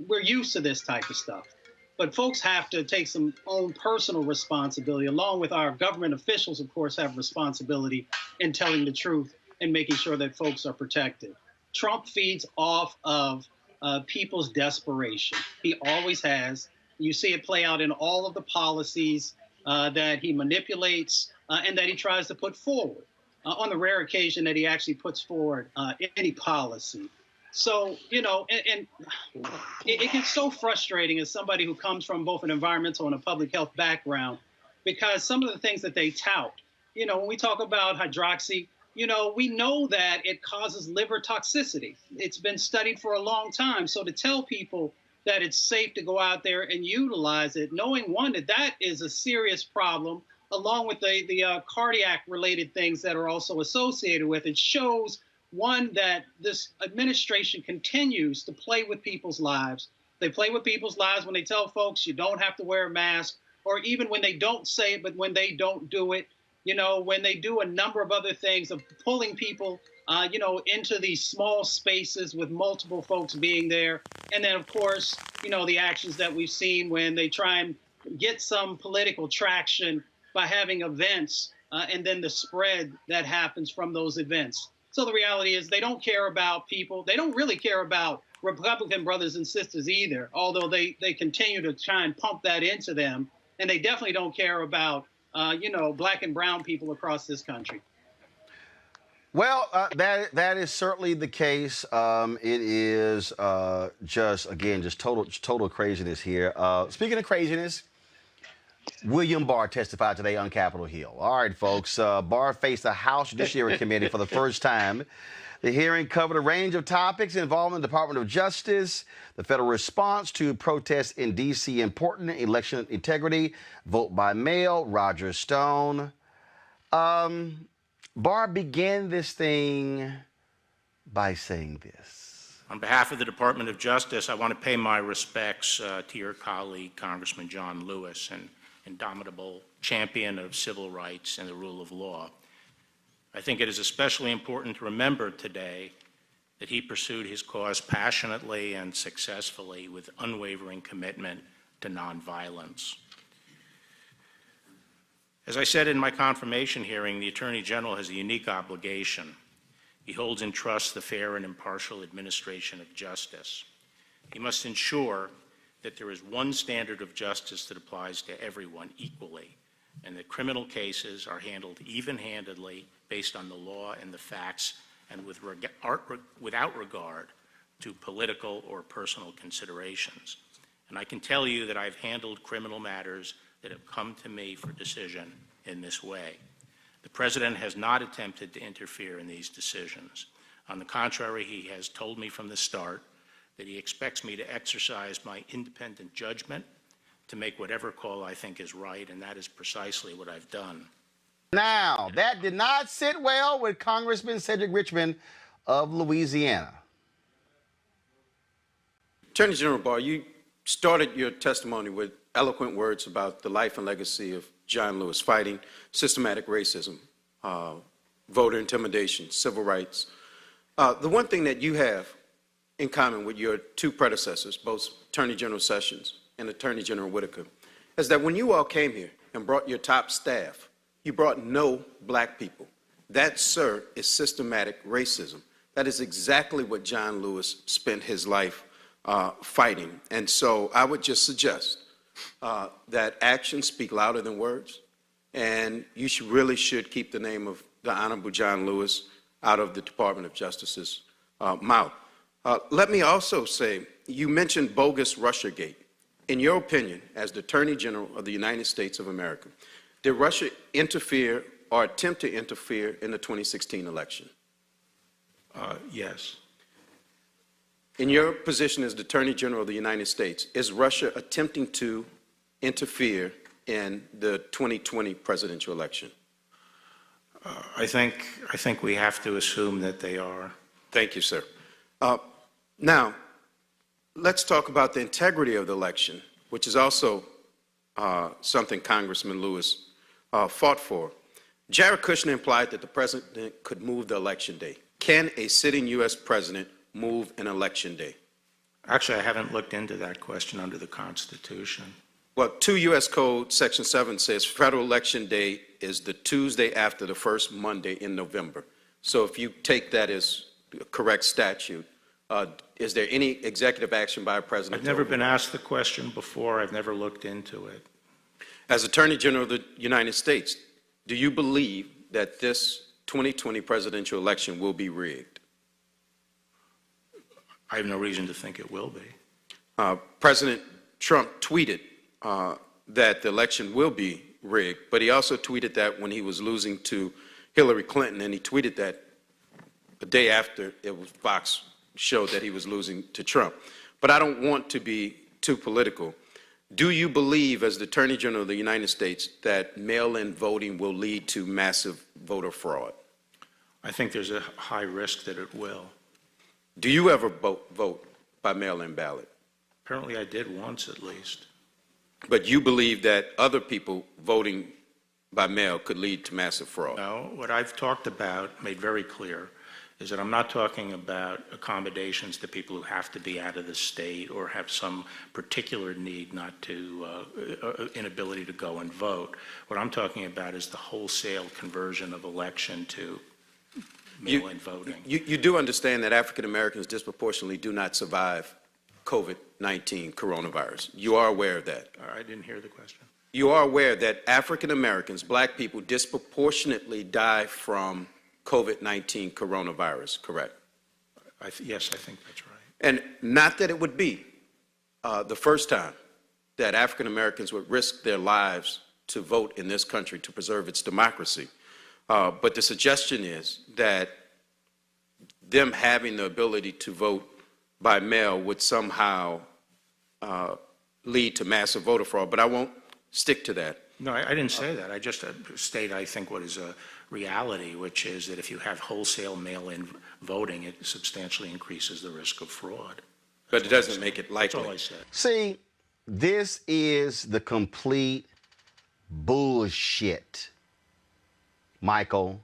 we're used to this type of stuff. But folks have to take some own personal responsibility, along with our government officials, of course, have responsibility in telling the truth and making sure that folks are protected. Trump feeds off of people's desperation. He always has. You see it play out in all of the policies that he manipulates and that he tries to put forward, on the rare occasion that he actually puts forward any policy. So, and it gets so frustrating as somebody who comes from both an environmental and a public health background, because some of the things that they tout, when we talk about hydroxy, we know that it causes liver toxicity. It's been studied for a long time. So to tell people that it's safe to go out there and utilize it, knowing, one, that is a serious problem, along with the cardiac related things that are also associated with it, shows, one, that this administration continues to play with people's lives. They play with people's lives when they tell folks you don't have to wear a mask, or even when they don't say it, but when they don't do it, when they do a number of other things of pulling people, into these small spaces with multiple folks being there. And then, of course, the actions that we've seen when they try and get some political traction by having events and then the spread that happens from those events. So the reality is they don't care about people. They don't really care about Republican brothers and sisters either, although they continue to try and pump that into them. And they definitely don't care about, black and brown people across this country. Well, that is certainly the case. It is just total craziness here. Speaking of craziness, William Barr testified today on Capitol Hill. All right, folks. Barr faced the House Judiciary Committee for the first time. The hearing covered a range of topics involving the Department of Justice, the federal response to protests in D.C., important election integrity, vote by mail, Roger Stone. Barr began this thing by saying this. On behalf of the Department of Justice, I want to pay my respects to your colleague, Congressman John Lewis, an indomitable champion of civil rights and the rule of law. I think it is especially important to remember today that he pursued his cause passionately and successfully with unwavering commitment to nonviolence. As I said in my confirmation hearing, the Attorney General has a unique obligation. He holds in trust the fair and impartial administration of justice. He must ensure that there is one standard of justice that applies to everyone equally, and that criminal cases are handled even-handedly based on the law and the facts, and without regard to political or personal considerations. And I can tell you that I've handled criminal matters that have come to me for decision in this way. The President has not attempted to interfere in these decisions. On the contrary, he has told me from the start that he expects me to exercise my independent judgment to make whatever call I think is right, and that is precisely what I've done. Now, that did not sit well with Congressman Cedric Richmond of Louisiana. Attorney General Barr, you started your testimony with eloquent words about the life and legacy of John Lewis, fighting systematic racism, voter intimidation, civil rights. The one thing that you have in common with your two predecessors, both Attorney General Sessions and Attorney General Whitaker, is that when you all came here and brought your top staff, you brought no black people. That, sir, is systematic racism. That is exactly what John Lewis spent his life fighting. And so I would just suggest that actions speak louder than words, and you really should keep the name of the Honorable John Lewis out of the Department of Justice's mouth. Let me also say, you mentioned bogus Russiagate. In your opinion, as the Attorney General of the United States of America, did Russia interfere or attempt to interfere in the 2016 election? Yes. In your position as the Attorney General of the United States, is Russia attempting to interfere in the 2020 presidential election? I think we have to assume that they are. Thank you, sir. Now, let's talk about the integrity of the election, which is also something Congressman Lewis fought for. Jared Kushner implied that the president could move the election day. Can a sitting U.S. president move an election day? Actually, I haven't looked into that question under the Constitution. Well, 2 U.S. Code Section 7 says federal election day is the Tuesday after the first Monday in November. So if you take that as a correct statute, is there any executive action by a president? I've never been asked the question before. I've never looked into it. As Attorney General of the United States, do you believe that this 2020 presidential election will be rigged? I have no reason to think it will be. President Trump tweeted that the election will be rigged, but he also tweeted that when he was losing to Hillary Clinton, and he tweeted that the day after it was Fox showed that he was losing to Trump. But I don't want to be too political. Do you believe, as the Attorney General of the United States, that mail-in voting will lead to massive voter fraud? I think there's a high risk that it will. Do you ever vote by mail-in ballot? Apparently I did once at least. But you believe that other people voting by mail could lead to massive fraud? No, what I've talked about, made very clear, is that I'm not talking about accommodations to people who have to be out of the state or have some particular need not to, inability to go and vote. What I'm talking about is the wholesale conversion of election to mail-in voting. You do understand that African Americans disproportionately do not survive COVID-19 coronavirus. You are aware of that? I didn't hear the question. You are aware that African Americans, black people, disproportionately die from COVID-19 coronavirus, correct? Yes, I think that's right. And not that it would be the first time that African Americans would risk their lives to vote in this country to preserve its democracy. But the suggestion is that them having the ability to vote by mail would somehow lead to massive voter fraud. But I won't stick to that. No, I didn't say that. I just state, I think, what is a reality, which is that if you have wholesale mail-in voting, it substantially increases the risk of fraud. But it doesn't make it likely. That's all I said. See, this is the complete bullshit, Michael,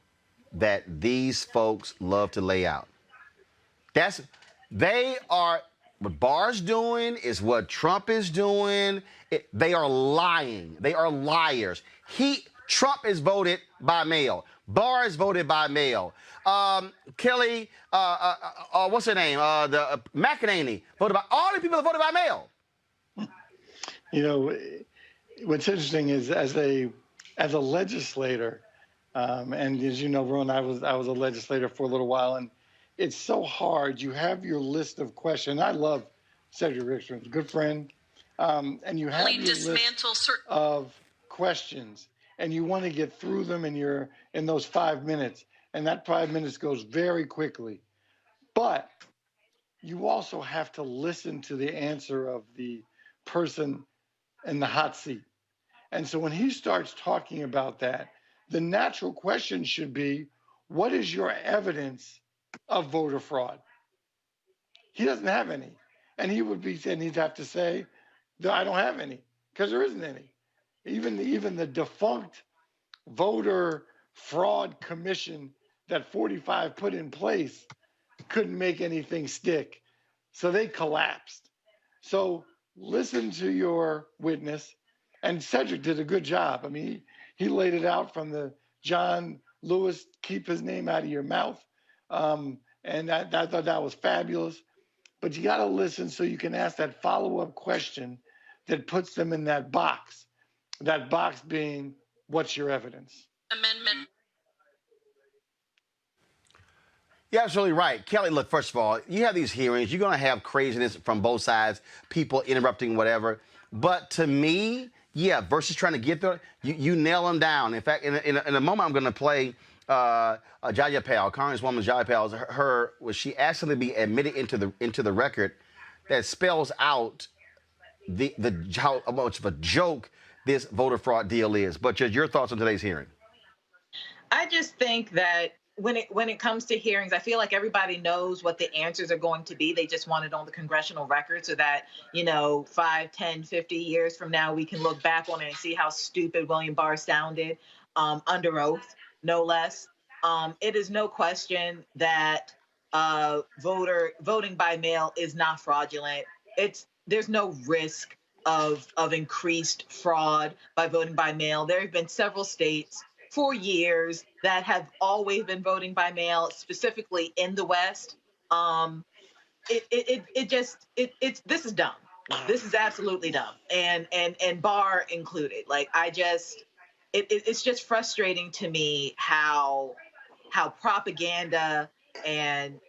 that these folks love to lay out. What Barr's doing is what Trump is doing. They are lying. They are liars. Trump is voted by mail. Barr is voted by mail. Kelly, what's her name? McEnany voted by. All the people voted by mail. You know, what's interesting is as a legislator, and as you know, Roland, I was a legislator for a little while, and it's so hard. You have your list of questions. I love Senator Rickstrom, good friend, and you have your list of questions, and you want to get through them in those 5 minutes, and that 5 minutes goes very quickly. But you also have to listen to the answer of the person in the hot seat. And so when he starts talking about that, the natural question should be, what is your evidence of voter fraud? He doesn't have any. And he'd have to say, "No, I don't have any," because there isn't any. Even the defunct voter fraud commission that 45 put in place couldn't make anything stick. So they collapsed. So listen to your witness. And Cedric did a good job. I mean, he laid it out from the John Lewis, keep his name out of your mouth. And I thought that was fabulous. But you got to listen so you can ask that follow-up question that puts them in that box being, what's your evidence? Amendment. Yeah, absolutely right. Kelly, look, first of all, you have these hearings. You're going to have craziness from both sides, people interrupting, whatever. But to me, yeah, versus trying to get there, you nail them down. In fact, in a moment, I'm going to play Jayapal, Congresswoman Jayapal, was she asked to be admitted into the record that spells out how much of a joke this voter fraud deal is. But just your thoughts on today's hearing. I just think that when it comes to hearings, I feel like everybody knows what the answers are going to be. They just want it on the congressional record so that, 5, 10, 50 years from now, we can look back on it and see how stupid William Barr sounded under oath, no less. It is no question that voting by mail is not fraudulent. There's no risk of increased fraud by voting by mail. There have been several states for years that have always been voting by mail, specifically in the West. This is dumb. This is absolutely dumb, and Barr included. It's just frustrating to me how propaganda and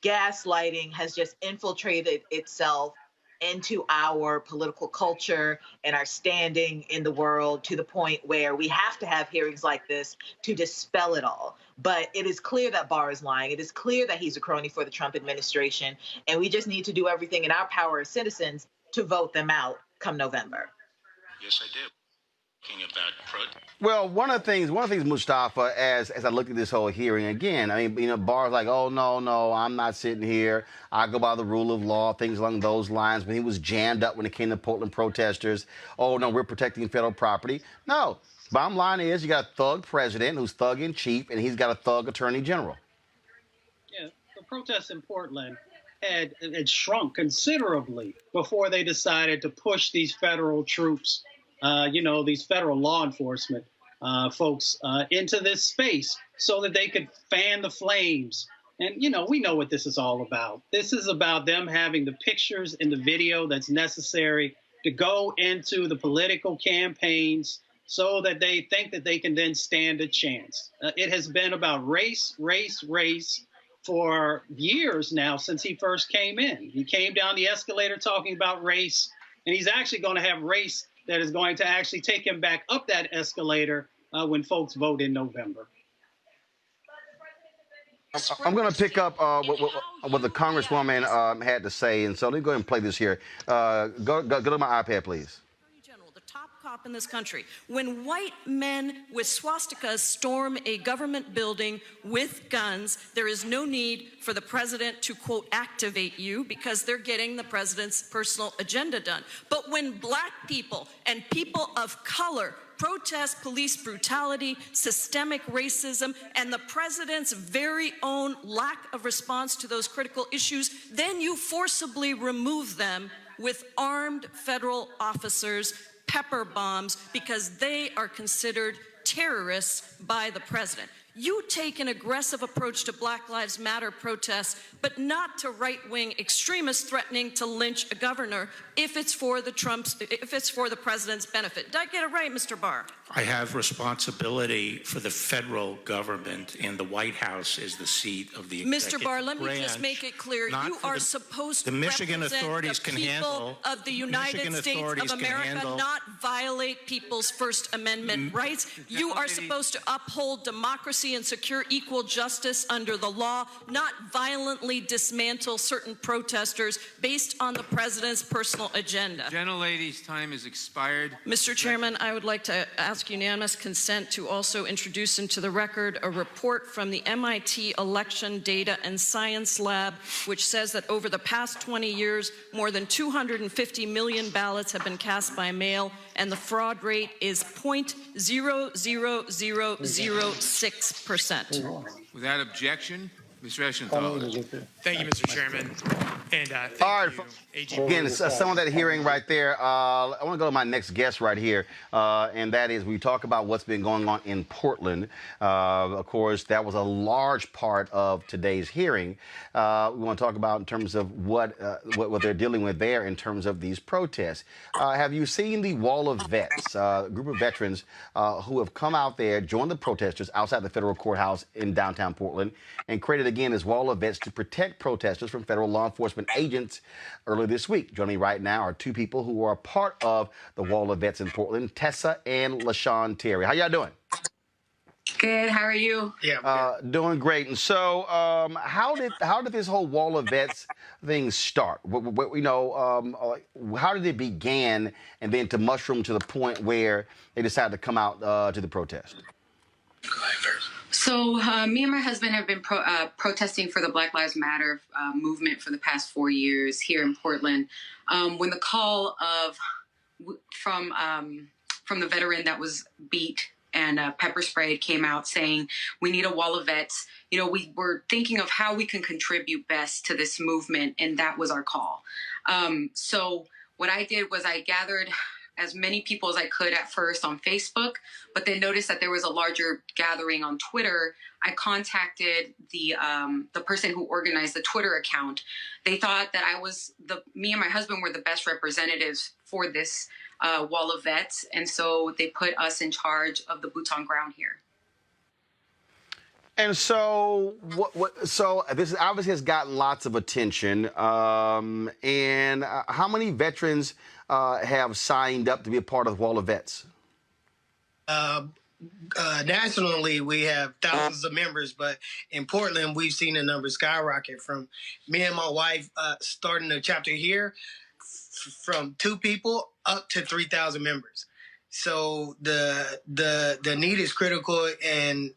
gaslighting has just infiltrated itself into our political culture and our standing in the world, to the point where we have to have hearings like this to dispel it all. But it is clear that Barr is lying. It is clear that he's a crony for the Trump administration. And we just need to do everything in our power as citizens to vote them out come November. Yes, I do. About protest. Well, one of the things, Mustafa, as I looked at this whole hearing again, I mean, Barr's like, oh, no, I'm not sitting here. I go by the rule of law, things along those lines. When he was jammed up when it came to Portland protesters, oh, no, we're protecting federal property. No, bottom line is you got a thug president who's thug in chief, and he's got a thug attorney general. Yeah, the protests in Portland had shrunk considerably before they decided to push these federal troops, these federal law enforcement folks into this space so that they could fan the flames. And, we know what this is all about. This is about them having the pictures and the video that's necessary to go into the political campaigns so that they think that they can then stand a chance. It has been about race for years now since he first came in. He came down the escalator talking about race, and he's actually going to have race that is going to actually take him back up that escalator when folks vote in November. I'm going to pick up what the Congresswoman had to say, and so let me go ahead and play this here. Go to my iPad, please. The top cop in this country. When white men with swastikas storm a government building with guns, there is no need for the president to, quote, activate you, because they're getting the president's personal agenda done. But when black people and people of color protest police brutality, systemic racism, and the president's very own lack of response to those critical issues, then you forcibly remove them with armed federal officers, pepper bombs, because they are considered terrorists by the president. You take an aggressive approach to Black Lives Matter protests, but not to right-wing extremists threatening to lynch a governor if it's for the president's benefit. Did I get it right, Mr. Barr? I have responsibility for the federal government, and the White House is the seat of the executive Mr. Barr, let me branch, just make it clear. You are supposed to the Michigan represent authorities the can people handle, of the United States of America, not violate people's First Amendment rights. You are supposed to uphold democracy democracy and secure equal justice under the law, not violently dismantle certain protesters based on the president's personal agenda. Gentlelady's time has expired. Mr. Chairman, I would like to ask unanimous consent to also introduce into the record a report from the MIT Election Data and Science Lab, which says that over the past 20 years, more than 250 million ballots have been cast by mail, and the fraud rate is 0.00006%. Without objection, Mr. Eschenthal. Thank you, Mr. Chairman. And thank All right, you, AG. again, some of that hearing right there. I want to go to my next guest right here, and that is we talk about what's been going on in Portland. Of course, that was a large part of today's hearing. We want to talk about in terms of what they're dealing with there in terms of these protests. Have you seen the Wall of Vets, a group of veterans who have come out there, joined the protesters outside the federal courthouse in downtown Portland, and created again this Wall of Vets to protect protesters from federal law enforcement agents earlier this week? Joining me right now are two people who are a part of the Wall of Vets in Portland, Tessa and LaShawn Terry. How y'all doing? Good. How are you? Yeah. Doing great. And so, how did this whole Wall of Vets thing start? How did it begin, and then to mushroom to the point where they decided to come out to the protest? Go ahead first. So me and my husband have been protesting for the Black Lives Matter movement for the past 4 years here in Portland. When the call from the veteran that was beat and pepper sprayed came out saying we need a wall of vets, we were thinking of how we can contribute best to this movement, and that was our call. So what I did was I gathered as many people as I could at first on Facebook, but then noticed that there was a larger gathering on Twitter. I contacted the person who organized the Twitter account. They thought that me and my husband were the best representatives for this Wall of Vets, and so they put us in charge of the boots on ground here. And so, so this obviously has gotten lots of attention. And how many veterans have signed up to be a part of the Wall of Vets? Nationally, we have thousands of members, but in Portland, we've seen the numbers skyrocket from me and my wife starting the chapter here from 2 people up to 3,000 members. So the need is critical, and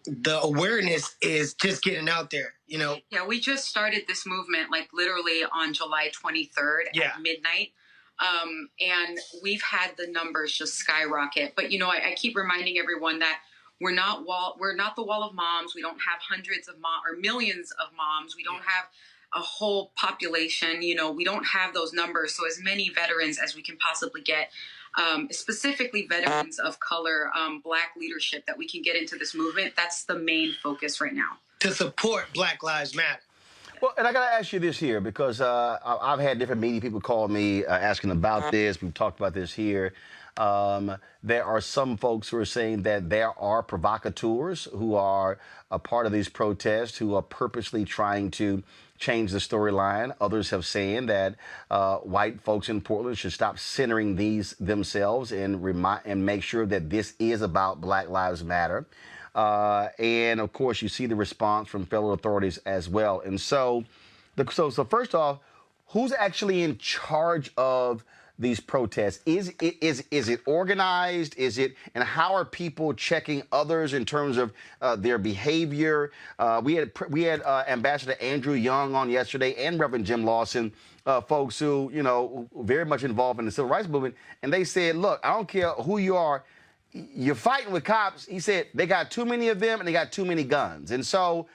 the awareness is just getting out there, Yeah, we just started this movement literally on July 23rd at midnight. And we've had the numbers just skyrocket. But, I keep reminding everyone that we're not the Wall of Moms. We don't have hundreds of or millions of moms. We don't have a whole population. We don't have those numbers. So as many veterans as we can possibly get, specifically veterans of color, Black leadership, that we can get into this movement. That's the main focus right now. To support Black Lives Matter. Well, and I got to ask you this here, because I've had different media people call me asking about this. We've talked about this here. There are some folks who are saying that there are provocateurs who are a part of these protests who are purposely trying to change the storyline. Others have saying that white folks in Portland should stop centering these themselves and make sure that this is about Black Lives Matter. And of course, you see the response from federal authorities as well. And so first off, who's actually in charge of these protests? Is it organized? And how are people checking others in terms of their behavior? We had Ambassador Andrew Young on yesterday, and Reverend Jim Lawson, folks who very much involved in the civil rights movement, and they said, look, I don't care who you are, you're fighting with cops. He said they got too many of them and they got too many guns. And so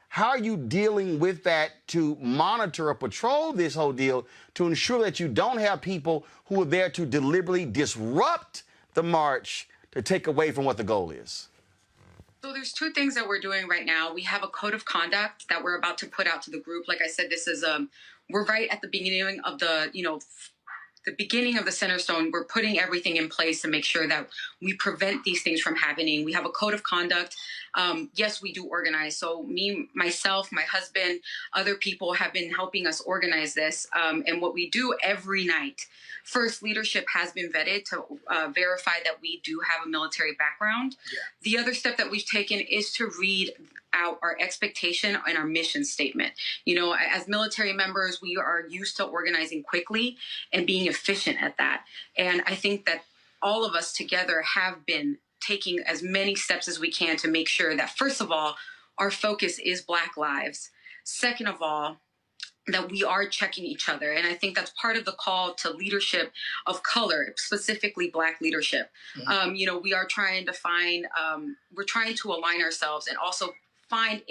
how are you dealing with that to monitor or patrol this whole deal to ensure that you don't have people who are there to deliberately disrupt the march to take away from what the goal is? So there's 2 things that we're doing right now. We have a code of conduct that we're about to put out to the group. Like I said, this is we're right at the beginning of the the beginning of the center stone. We're putting everything in place to make sure that we prevent these things from happening. We have a code of conduct. Yes, we do organize. So me, myself, my husband, other people have been helping us organize this. And what we do every night, first, leadership has been vetted to verify that we do have a military background. Yeah. The other step that we've taken is to read out our expectation and our mission statement. You know, as military members, we are used to organizing quickly and being efficient at that. And I think that all of us together have been taking as many steps as we can to make sure that, first of all, our focus is Black lives. Second of all, that we are checking each other. And I think that's part of the call to leadership of color, specifically Black leadership. Mm-hmm. You know, we are trying to find, we're trying to align ourselves and also find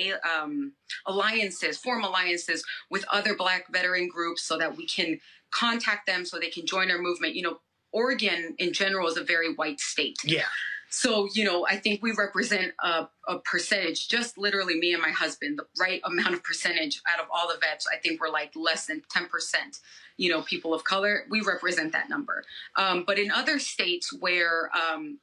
alliances, form alliances with other Black veteran groups so that we can contact them so they can join our movement. You know, Oregon in general is a very white state. Yeah. So, you know, I think we represent a percentage, just literally me and my husband, the right amount of percentage out of all the vets. I think we're like less than 10%, you know, people of color. We represent that number. But in other states where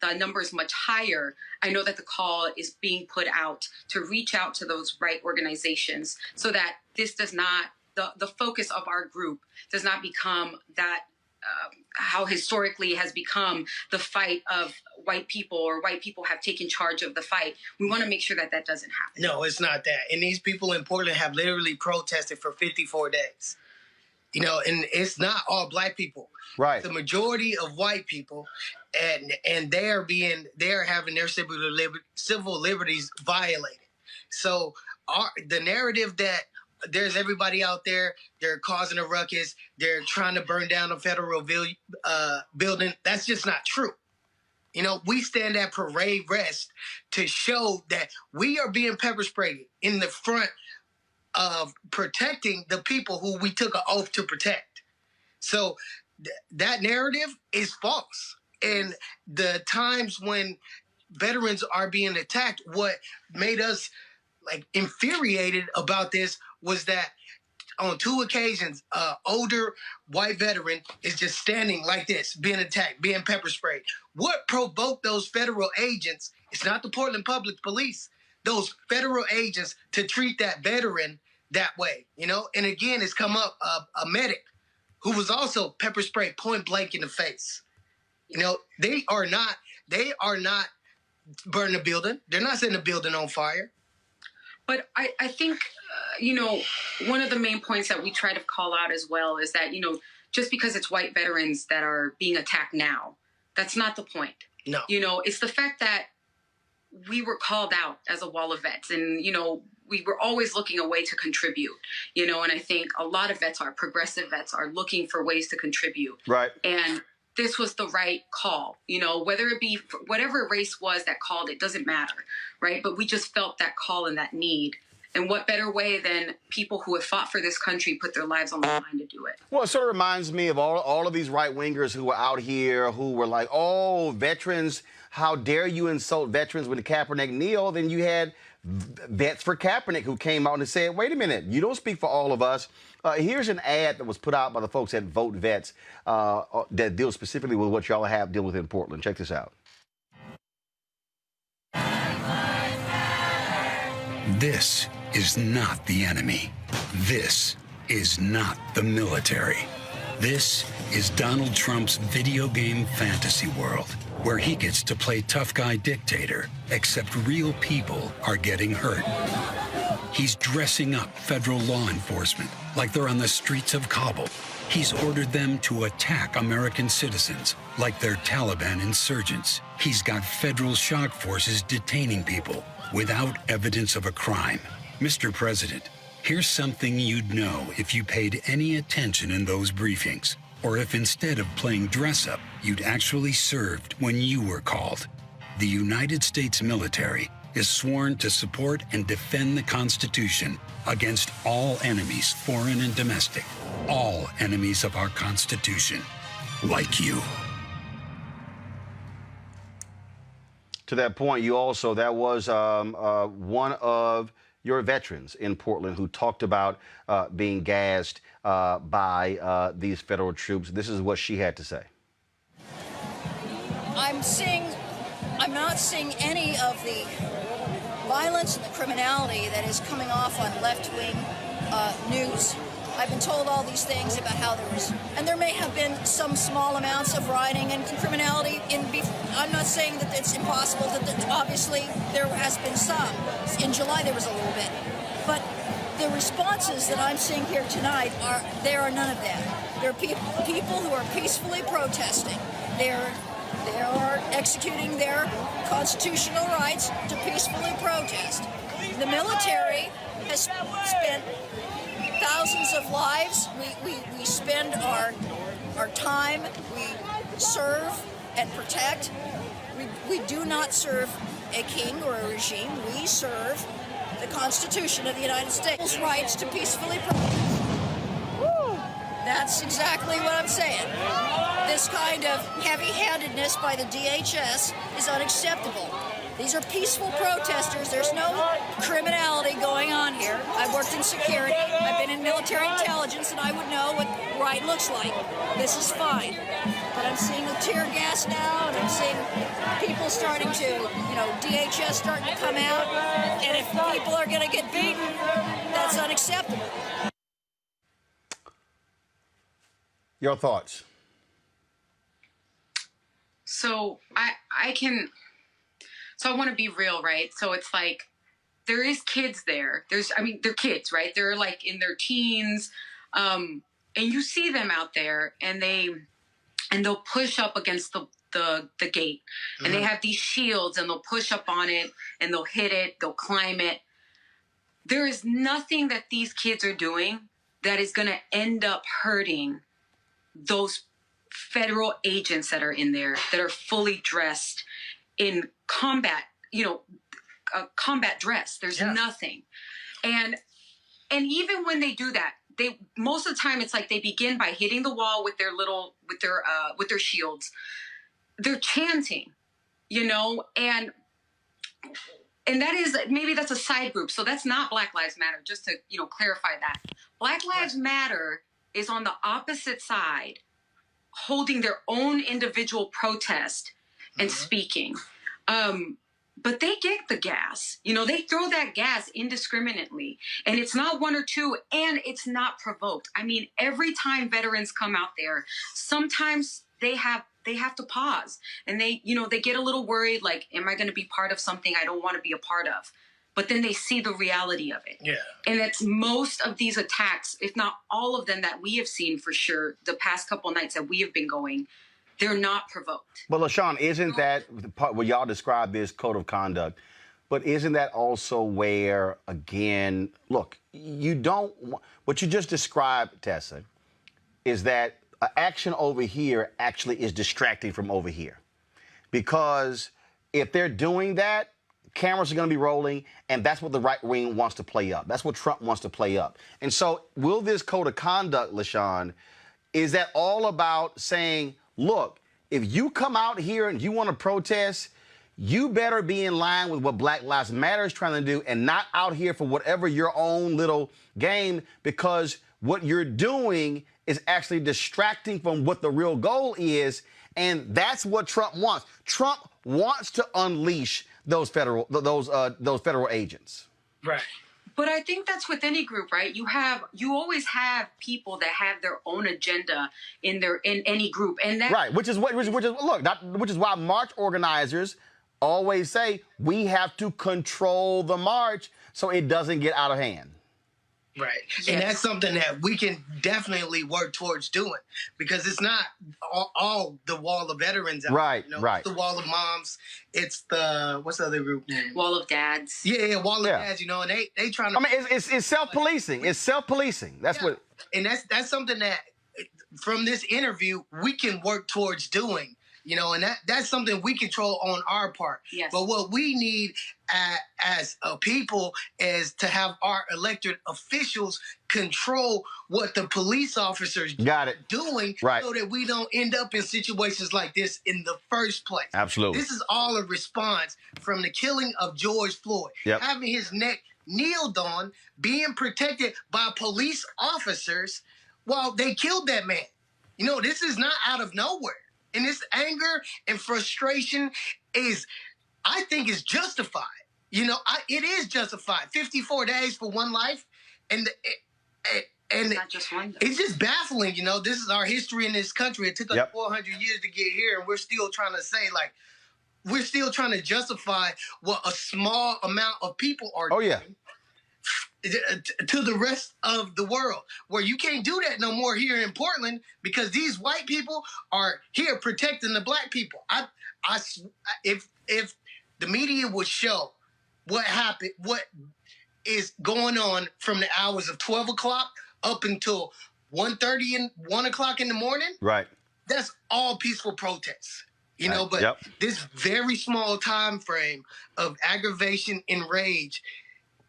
the number is much higher, I know that the call is being put out to reach out to those right organizations so that this does not, the focus of our group does not become that how historically has become the fight of white people, or white people have taken charge of the fight. We want to make sure that that doesn't happen. No, it's not that. And these people in Portland have literally protested for 54 days. You know, and it's not all Black people. Right. The majority of white people, and they are having their civil liberties violated. So the narrative that there's everybody out there, they're causing a ruckus, they're trying to burn down a federal building, that's just not true. You know, we stand at parade rest to show that we are being pepper sprayed in the front of protecting the people who we took an oath to protect. So that narrative is false. And the times when veterans are being attacked, what made us like infuriated about this was that on 2 occasions, older white veteran is just standing like this, being attacked, being pepper sprayed. What provoked those federal agents? It's not the Portland Public Police. Those federal agents to treat that veteran that way, you know? And again, it's come up a medic who was also pepper sprayed point blank in the face. You know, they are not burning the building. They're not setting the building on fire. But I think, you know, one of the main points that we try to call out as well is that, you know, just because it's white veterans that are being attacked now, that's not the point. No. You know, it's the fact that we were called out as a wall of vets, and, you know, we were always looking a way to contribute, you know, and I think a lot of vets progressive vets are looking for ways to contribute. Right. And this was the right call, you know, whether it be whatever race was that called, it doesn't matter, right? But we just felt that call and that need. And what better way than people who have fought for this country put their lives on the line to do it? Well, it sort of reminds me of all of these right-wingers who were out here who were like, oh, veterans, how dare you insult veterans when Kaepernick kneeled? Then you had Vets for Kaepernick who came out and said, wait a minute, you don't speak for all of us. Here's an ad that was put out by the folks at Vote Vets that deals specifically with what y'all have deal with in Portland. Check this out. This is not the enemy. This is not the military. This is Donald Trump's video game fantasy world, where he gets to play tough guy dictator, except real people are getting hurt. He's dressing up federal law enforcement like they're on the streets of Kabul. He's ordered them to attack American citizens like they're Taliban insurgents. He's got federal shock forces detaining people without evidence of a crime. Mr. President, here's something you'd know if you paid any attention in those briefings, or if instead of playing dress-up, you'd actually served when you were called. The United States military is sworn to support and defend the Constitution against all enemies, foreign and domestic, all enemies of our Constitution, like you. To that point, you also, that was one of your veterans in Portland who talked about being gassed by these federal troops. This is what she had to say. I'm not seeing any of the violence and the criminality that is coming off on left-wing news. I've been told all these things about how there may have been some small amounts of rioting and criminality I'm not saying that it's impossible, obviously there has been some. In July there was a little bit. But the responses that I'm seeing here tonight there are none of that. There are people who are peacefully protesting. They are executing their constitutional rights to peacefully protest. The military has spent thousands of lives. We spend our time, we serve and protect. We do not serve a king or a regime. We serve the Constitution of the United States. Rights to peacefully protest. Woo! That's exactly what I'm saying. This kind of heavy-handedness by the DHS is unacceptable. These are peaceful protesters. There's no criminality going on here. I've worked in security. I've been in military intelligence, and I would know what right looks like. This is fine. But I'm seeing the tear gas now, and I'm seeing people starting to, DHS starting to come out. And if people are going to get beaten, that's unacceptable. Your thoughts? So I want to be real, right? So it's like, there is kids there. They're kids, right? They're like in their teens. And you see them out there and they'll push up against the gate and they have these shields and they'll push up on it and they'll hit it. They'll climb it. There is nothing that these kids are doing that is going to end up hurting those federal agents that are in there that are fully dressed in combat, combat dress. There's nothing. And even when they do that, most of the time it's like they begin by hitting the wall with their shields. They're chanting, and that is, maybe that's a side group. So that's not Black Lives Matter, just to, clarify that. Black Lives Matter is on the opposite side, holding their own individual protest and speaking. But they get the gas. They throw that gas indiscriminately. And it's not one or two, and it's not provoked. I mean, every time veterans come out there, sometimes they have to pause. And they get a little worried, like, am I going to be part of something I don't want to be a part of? But then they see the reality of it. Yeah. And it's most of these attacks, if not all of them that we have seen for sure, the past couple nights that we have been going, they're not provoked. But LaShawn, isn't that the part where y'all describe this code of conduct? But isn't that also where, again, look, what you just described, Tessa, is that action over here actually is distracting from over here. Because if they're doing that, cameras are going to be rolling, and that's what the right wing wants to play up. That's what Trump wants to play up. And so will this code of conduct, LaShawn, is that all about saying, look, if you come out here and you want to protest, you better be in line with what Black Lives Matter is trying to do and not out here for whatever your own little game, because what you're doing is actually distracting from what the real goal is, and that's what Trump wants. Trump wants to unleash those federal agents. Right. But I think that's with any group, right? You always have people that have their own agenda in any group, and that right, which is why march organizers always say we have to control the march so it doesn't get out of hand. Right. Yes. And that's something that we can definitely work towards doing, because it's not all the wall of veterans. Right, right. It's the wall of moms. It's what's the other group name? Wall of dads. Yeah, wall of dads, and they trying to. I mean, it's self-policing. It's self-policing. That's what. And that's something that from this interview we can work towards doing. And that's something we control on our part. Yes. But what we need as a people is to have our elected officials control what the police officers are doing, right, so that we don't end up in situations like this in the first place. Absolutely. This is all a response from the killing of George Floyd. Yep. Having his neck kneeled on, being protected by police officers while they killed that man. You know, this is not out of nowhere. And this anger and frustration is, I think, is justified. You know, it is justified. 54 days for one life. And it's not just one. It's just baffling, you know. This is our history in this country. It took us 400 years to get here, and we're still trying to say, like, we're still trying to justify what a small amount of people are doing to the rest of the world, where you can't do that no more here in Portland because these white people are here protecting the black people. If the media would show what happened, what is going on from the hours of 12 o'clock up until 1:30 and 1 o'clock in the morning, right? That's all peaceful protests. You know, but this very small time frame of aggravation and rage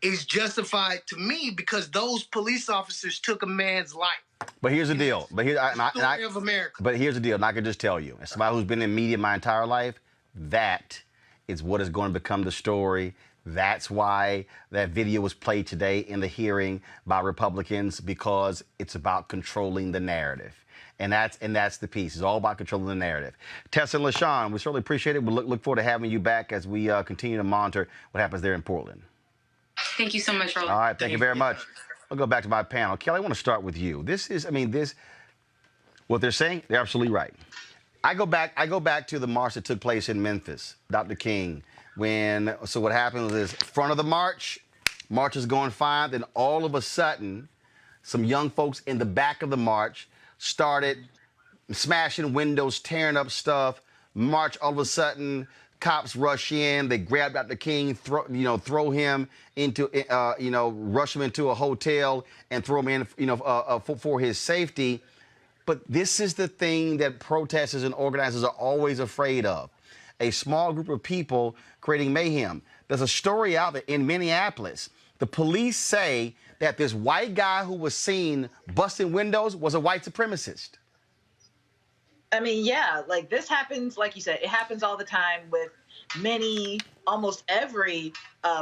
is justified to me because those police officers took a man's life. But here's the deal. But story of America. But here's the deal. And I can just tell you, as somebody who's been in media my entire life, that is what is going to become the story. That's why that video was played today in the hearing by Republicans, because it's about controlling the narrative. And that's the piece. It's all about controlling the narrative. Tess and LaShawn, we certainly appreciate it. We look forward to having you back as we continue to monitor what happens there in Portland. Thank you so much, Roland. All right, thank you very much. I'll go back to my panel. Kelly, I want to start with you. What they're saying, they're absolutely right. I go back to the march that took place in Memphis, Dr. King, so what happened was front of the march is going fine, then all of a sudden, some young folks in the back of the march started smashing windows, tearing up stuff. March, all of a sudden, cops rush in. They grab Dr. King, throw him into, rush him into a hotel and throw him in, for his safety. But this is the thing that protesters and organizers are always afraid of: a small group of people creating mayhem. There's a story out there in Minneapolis. The police say that this white guy who was seen busting windows was a white supremacist. I mean, yeah, like this happens, like you said, it happens all the time with almost every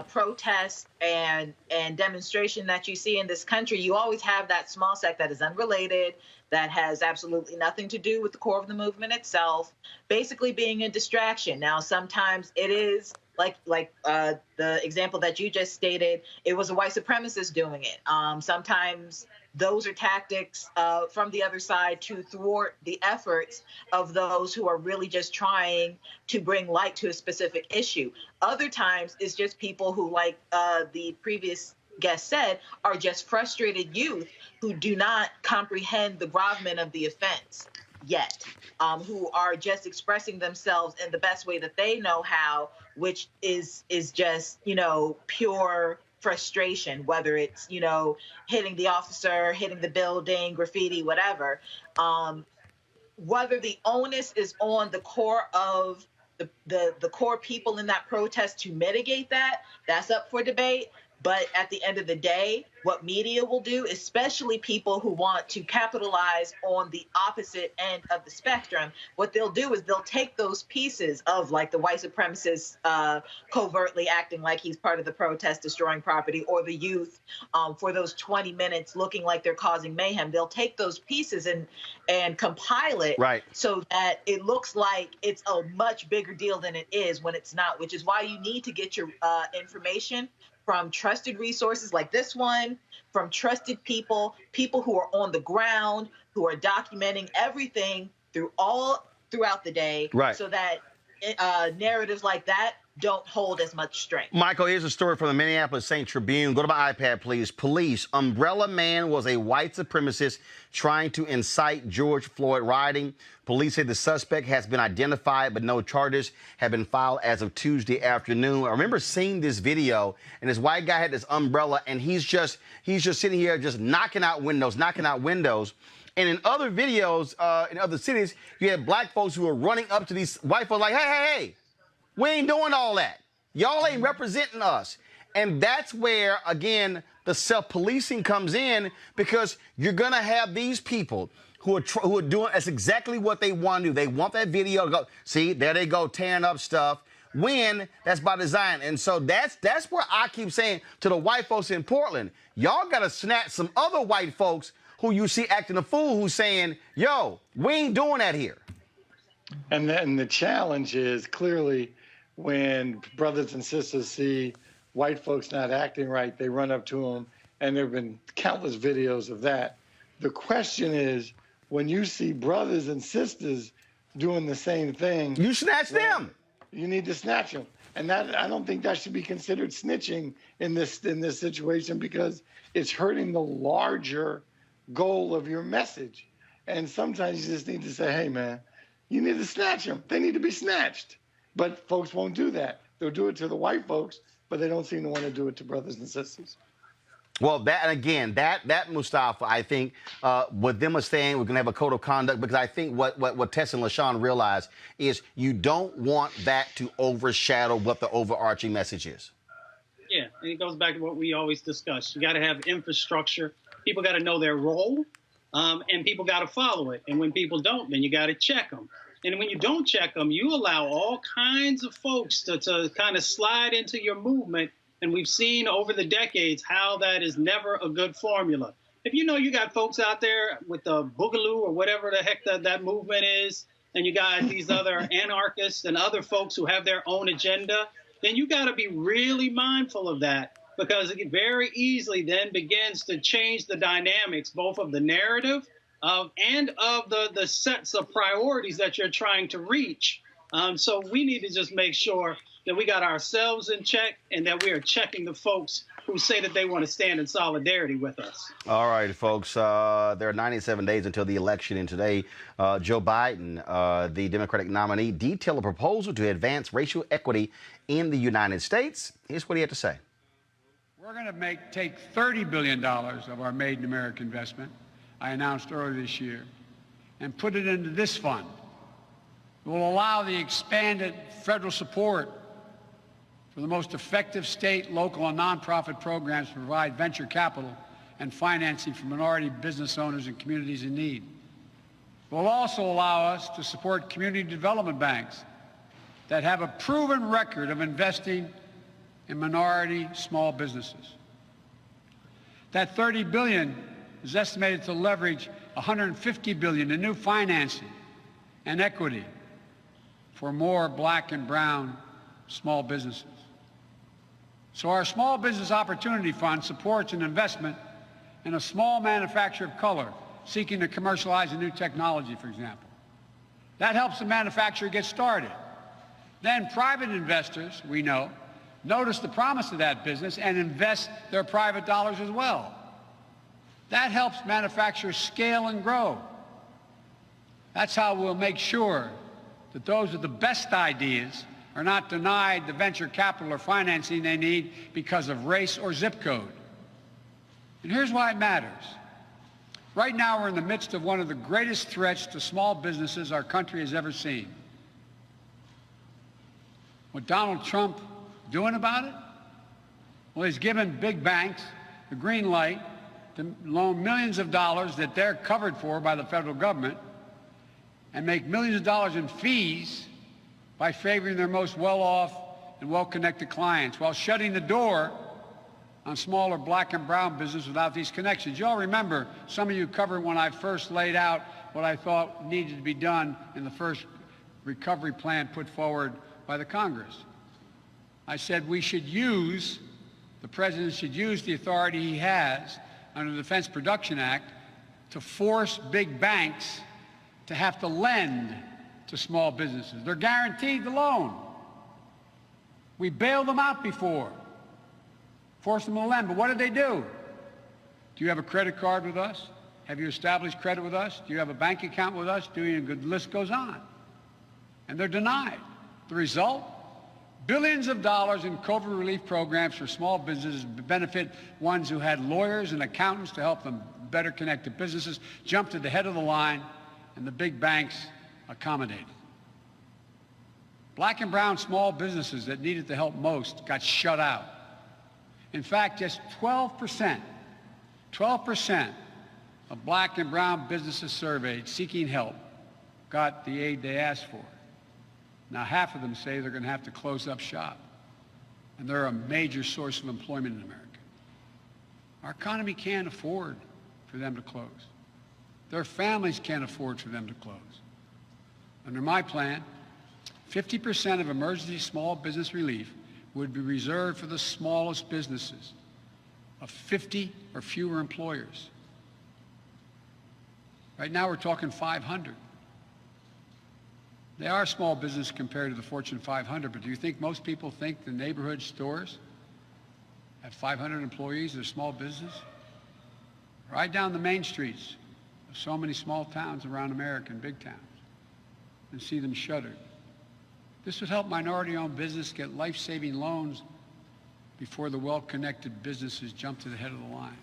protest and demonstration that you see in this country. You always have that small sect that is unrelated, that has absolutely nothing to do with the core of the movement itself, basically being a distraction. Now, sometimes it is like the example that you just stated, it was a white supremacist doing it. Sometimes those are tactics from the other side to thwart the efforts of those who are really just trying to bring light to a specific issue. Other times it's just people who, like the previous guest said, are just frustrated youth who do not comprehend the gravamen of the offense yet, who are just expressing themselves in the best way that they know how, which is just, pure frustration, whether it's, hitting the officer, hitting the building, graffiti, whatever. Whether the onus is on the core of the core people in that protest to mitigate that, that's up for debate. But at the end of the day, what media will do, especially people who want to capitalize on the opposite end of the spectrum, what they'll do is they'll take those pieces of, like, the white supremacist covertly acting like he's part of the protest, destroying property, or the youth for those 20 minutes looking like they're causing mayhem. They'll take those pieces and compile it so that it looks like it's a much bigger deal than it is when it's not, which is why you need to get your information from trusted resources like this one, from trusted people who are on the ground, who are documenting everything throughout the day, so that narratives like that don't hold as much strength. Michael, here's a story from the Minneapolis St. Tribune. Go to my iPad, please. Police: Umbrella Man was a white supremacist trying to incite George Floyd rioting. Police say the suspect has been identified, but no charges have been filed as of Tuesday afternoon. I remember seeing this video, and this white guy had this umbrella, and he's just sitting here just knocking out windows. And in other videos, in other cities, you had black folks who were running up to these white folks like, hey, we ain't doing all that. Y'all ain't representing us. And that's where, again, the self-policing comes in, because you're going to have these people who are doing, that's exactly what they want to do. They want that video to go, see, there they go, tearing up stuff. win, that's by design. And so that's where I keep saying to the white folks in Portland, y'all got to snatch some other white folks who you see acting a fool, who's saying, yo, we ain't doing that here. And then the challenge is clearly when brothers and sisters see white folks not acting right, they run up to them, and there have been countless videos of that. The question is, when you see brothers and sisters doing the same thing, you snatch them. You need to snatch them, and that I don't think that should be considered snitching in this situation, because it's hurting the larger goal of your message. And sometimes you just need to say, hey, man, you need to snatch them. They need to be snatched. But folks won't do that. They'll do it to the white folks, but they don't seem to want to do it to brothers and sisters. Well, that, and again, that Mustafa, I think, with them saying we're going to have a code of conduct, because I think what Tess and LaShawn realize is you don't want that to overshadow what the overarching message is. Yeah, and it goes back to what we always discuss. You got to have infrastructure. People got to know their role, and people got to follow it. And when people don't, then you got to check them. And when you don't check them, you allow all kinds of folks to kind of slide into your movement. And we've seen over the decades how that is never a good formula. If you know you got folks out there with the Boogaloo or whatever the heck that movement is, and you got these other anarchists and other folks who have their own agenda, then you got to be really mindful of that, because it very easily then begins to change the dynamics, both of the narrative and of the sets of priorities that you're trying to reach. So we need to just make sure that we got ourselves in check, and that we are checking the folks who say that they want to stand in solidarity with us. All right, folks, there are 97 days until the election, and today Joe Biden, the Democratic nominee, detailed a proposal to advance racial equity in the United States. Here's what he had to say. We're going to take $30 billion of our Made in America investment, I announced earlier this year, and put it into this fund. It will allow the expanded federal support for the most effective state, local, and nonprofit programs to provide venture capital and financing for minority business owners and communities in need. It will also allow us to support community development banks that have a proven record of investing in minority small businesses. That $30 billion is estimated to leverage $150 billion in new financing and equity for more black and brown small businesses. So our Small Business Opportunity Fund supports an investment in a small manufacturer of color seeking to commercialize a new technology, for example. That helps the manufacturer get started. Then private investors, we know, notice the promise of that business and invest their private dollars as well. That helps manufacturers scale and grow. That's how we'll make sure that those with the best ideas are not denied the venture capital or financing they need because of race or zip code. And here's why it matters. Right now, we're in the midst of one of the greatest threats to small businesses our country has ever seen. What Donald Trump doing about it? Well, he's given big banks the green light to loan millions of dollars that they're covered for by the federal government and make millions of dollars in fees by favoring their most well-off and well-connected clients, while shutting the door on smaller black and brown business without these connections. You all remember, some of you covered when I first laid out what I thought needed to be done in the first recovery plan put forward by the Congress. I said we should use, the President should use the authority he has under the Defense Production Act to force big banks to have to lend to small businesses. They're guaranteed the loan. We bailed them out before, forced them to lend, but what did they do? Do you have a credit card with us? Have you established credit with us? Do you have a bank account with us? The list goes on. And they're denied. The result? Billions of dollars in COVID relief programs for small businesses benefit ones who had lawyers and accountants to help them better connect to businesses, jumped to the head of the line, and the big banks accommodated. Black and brown small businesses that needed the help most got shut out. In fact, just 12% of black and brown businesses surveyed seeking help got the aid they asked for. Now, half of them say they're going to have to close up shop, and they're a major source of employment in America. Our economy can't afford for them to close. Their families can't afford for them to close. Under my plan, 50% of emergency small business relief would be reserved for the smallest businesses of 50 or fewer employers. Right now we're talking 500. They are small business compared to the Fortune 500, but do you think most people think the neighborhood stores have 500 employees are small business? Ride down the main streets of so many small towns around America and big towns and see them shuttered. This would help minority-owned business get life-saving loans before the well-connected businesses jump to the head of the line.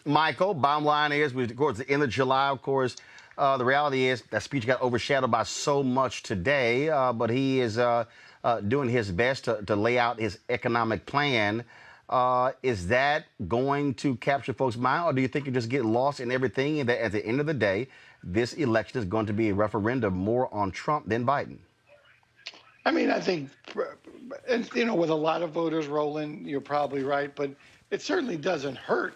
Michael, bottom line is, we're towards the end of July, of course. The reality is that speech got overshadowed by so much today, but he is doing his best to lay out his economic plan. Is that going to capture folks' mind, or do you think you just get lost in everything and that at the end of the day, this election is going to be a referendum more on Trump than Biden? I mean, I think, you know, with a lot of voters, Roland, you're probably right, but it certainly doesn't hurt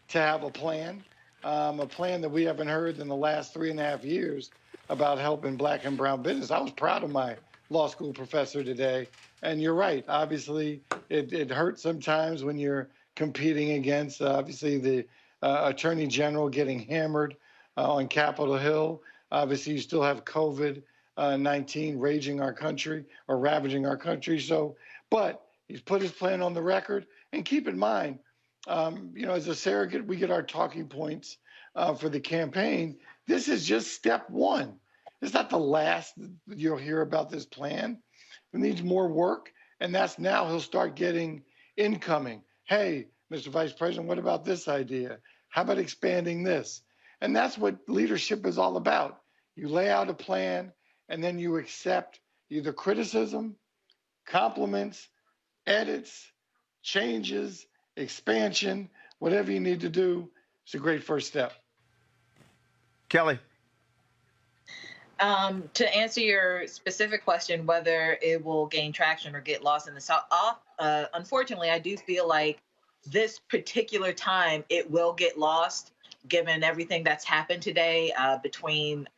to have a plan that we haven't heard in the last 3.5 years about helping black and brown business. I was proud of my law school professor today, and you're right. Obviously, it hurts sometimes when you're competing against, obviously, the Attorney General getting hammered on Capitol Hill. Obviously, you still have COVID-19 raging our country or ravaging our country. So, but he's put his plan on the record. And keep in mind, you know, as a surrogate, we get our talking points for the campaign. This is just step one. It's not the last you'll hear about this plan. It needs more work. And that's now he'll start getting incoming. Hey, Mr. Vice President, what about this idea? How about expanding this? And that's what leadership is all about. You lay out a plan, and then you accept either criticism, compliments, edits, changes, expansion, whatever you need to do. It's a great first step. Kelly. To answer your specific question, whether it will gain traction or get lost in the South, unfortunately, I do feel like this particular time it will get lost, given everything that's happened today between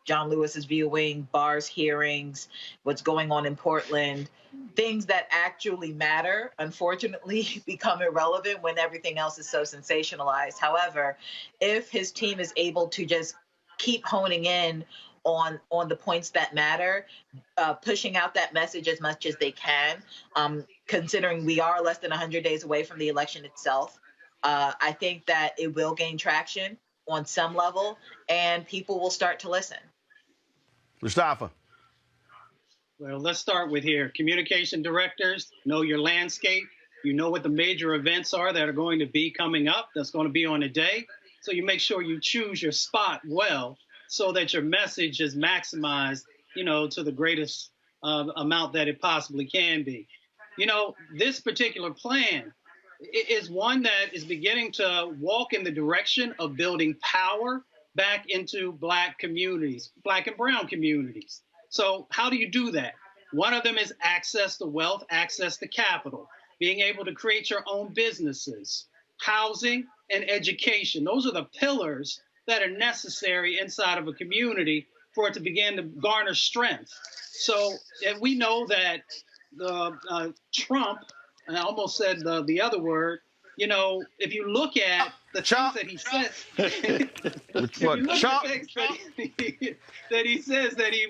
John Lewis's viewing, Barr's hearings, what's going on in Portland. Things that actually matter, unfortunately, become irrelevant when everything else is so sensationalized. However, if his team is able to just keep honing in on the points that matter, pushing out that message as much as they can, considering we are less than 100 days away from the election itself, I think that it will gain traction on some level, and people will start to listen. Mustafa. Well, let's start with here. Communication directors, know your landscape. You know what the major events are that are going to be coming up, that's going to be on a day. So you make sure you choose your spot well so that your message is maximized, you know, to the greatest amount that it possibly can be. You know, this particular plan is one that is beginning to walk in the direction of building power back into black communities, black and brown communities. So how do you do that? One of them is access to wealth, access to capital, being able to create your own businesses, housing, and education. Those are the pillars that are necessary inside of a community for it to begin to garner strength. So if we know that Trump, and I almost said the other word, you know, if you look at the things that he says, that he says that he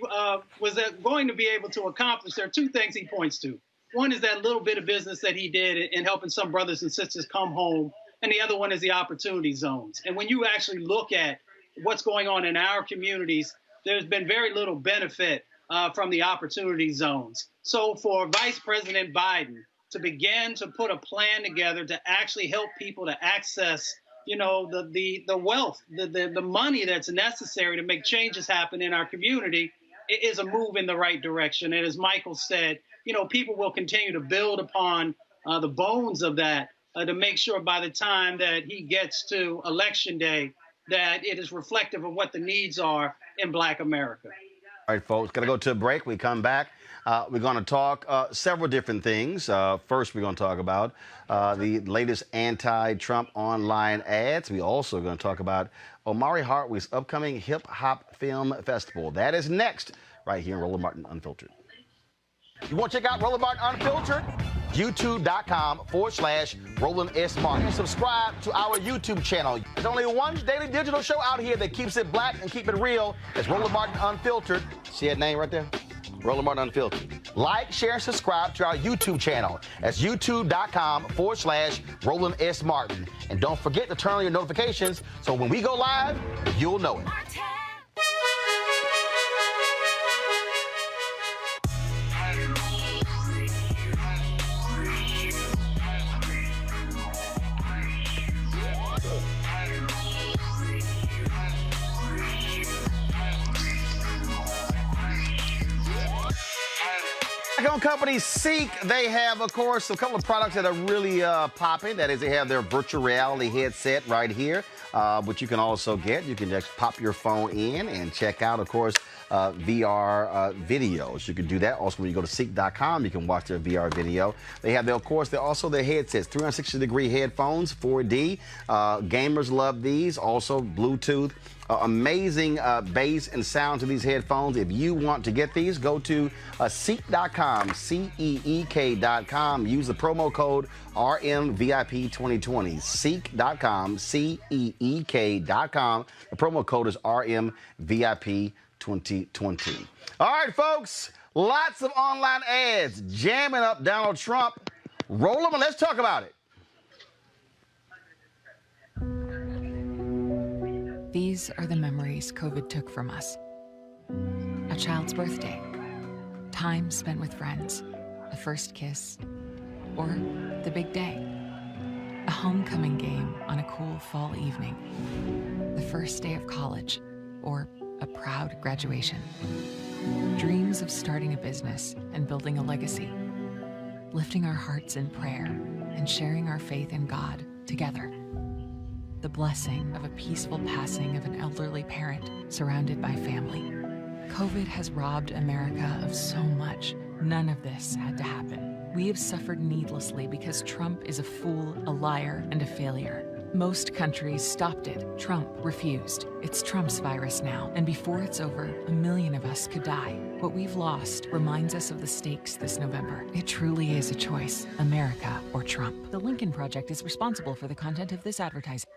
was going to be able to accomplish, there are two things he points to. One is that little bit of business that he did in helping some brothers and sisters come home, and the other one is the opportunity zones. And when you actually look at what's going on in our communities, there's been very little benefit from the opportunity zones. So for Vice President Biden to begin to put a plan together to actually help people to access, you know, the wealth, the money that's necessary to make changes happen in our community, it is a move in the right direction. And as Michael said, you know, people will continue to build upon the bones of that to make sure by the time that he gets to Election Day that it is reflective of what the needs are in Black America. All right, folks, got to go to a break. We come back. We're going to talk several different things. First, we're going to talk about the latest anti-Trump online ads. We also going to talk about Omari Hardwick's upcoming Hip Hop Film Festival. That is next, right here in Roland Martin Unfiltered. You want to check out Roland Martin Unfiltered? YouTube.com/Roland S. Martin. Subscribe to our YouTube channel. There's only one daily digital show out here that keeps it black and keep it real. It's Roland Martin Unfiltered. See that name right there? Roland Martin Unfiltered. Like, share, and subscribe to our YouTube channel. That's youtube.com/Roland S. Martin. And don't forget to turn on your notifications so when we go live, you'll know it. Company Ceek, they have, of course, a couple of products that are really popping. That is, they have their virtual reality headset right here, which you can also get. You can just pop your phone in and check out, of course, VR videos. You can do that. Also, when you go to Ceek.com, you can watch their VR video. They have, of course, they're also their headsets, 360-degree headphones, 4D. Gamers love these. Also, Bluetooth. Amazing bass and sound to these headphones. If you want to get these, go to Ceek.com, CEEK.com. Use the promo code RMVIP2020. Ceek.com, CEEK.com. The promo code is RMVIP2020. All right, folks, lots of online ads jamming up Donald Trump. Roll them and let's talk about it. These are the memories COVID took from us. A child's birthday, time spent with friends, a first kiss, or the big day. A homecoming game on a cool fall evening, the first day of college, or a proud graduation. Dreams of starting a business and building a legacy, lifting our hearts in prayer and sharing our faith in God together. The blessing of a peaceful passing of an elderly parent surrounded by family. COVID has robbed America of so much. None of this had to happen. We have suffered needlessly because Trump is a fool, a liar, and a failure. Most countries stopped it. Trump refused. It's Trump's virus now, and before it's over, 1 million of us could die. What we've lost reminds us of the stakes this November. It truly is a choice, America or Trump. The Lincoln Project is responsible for the content of this advertising.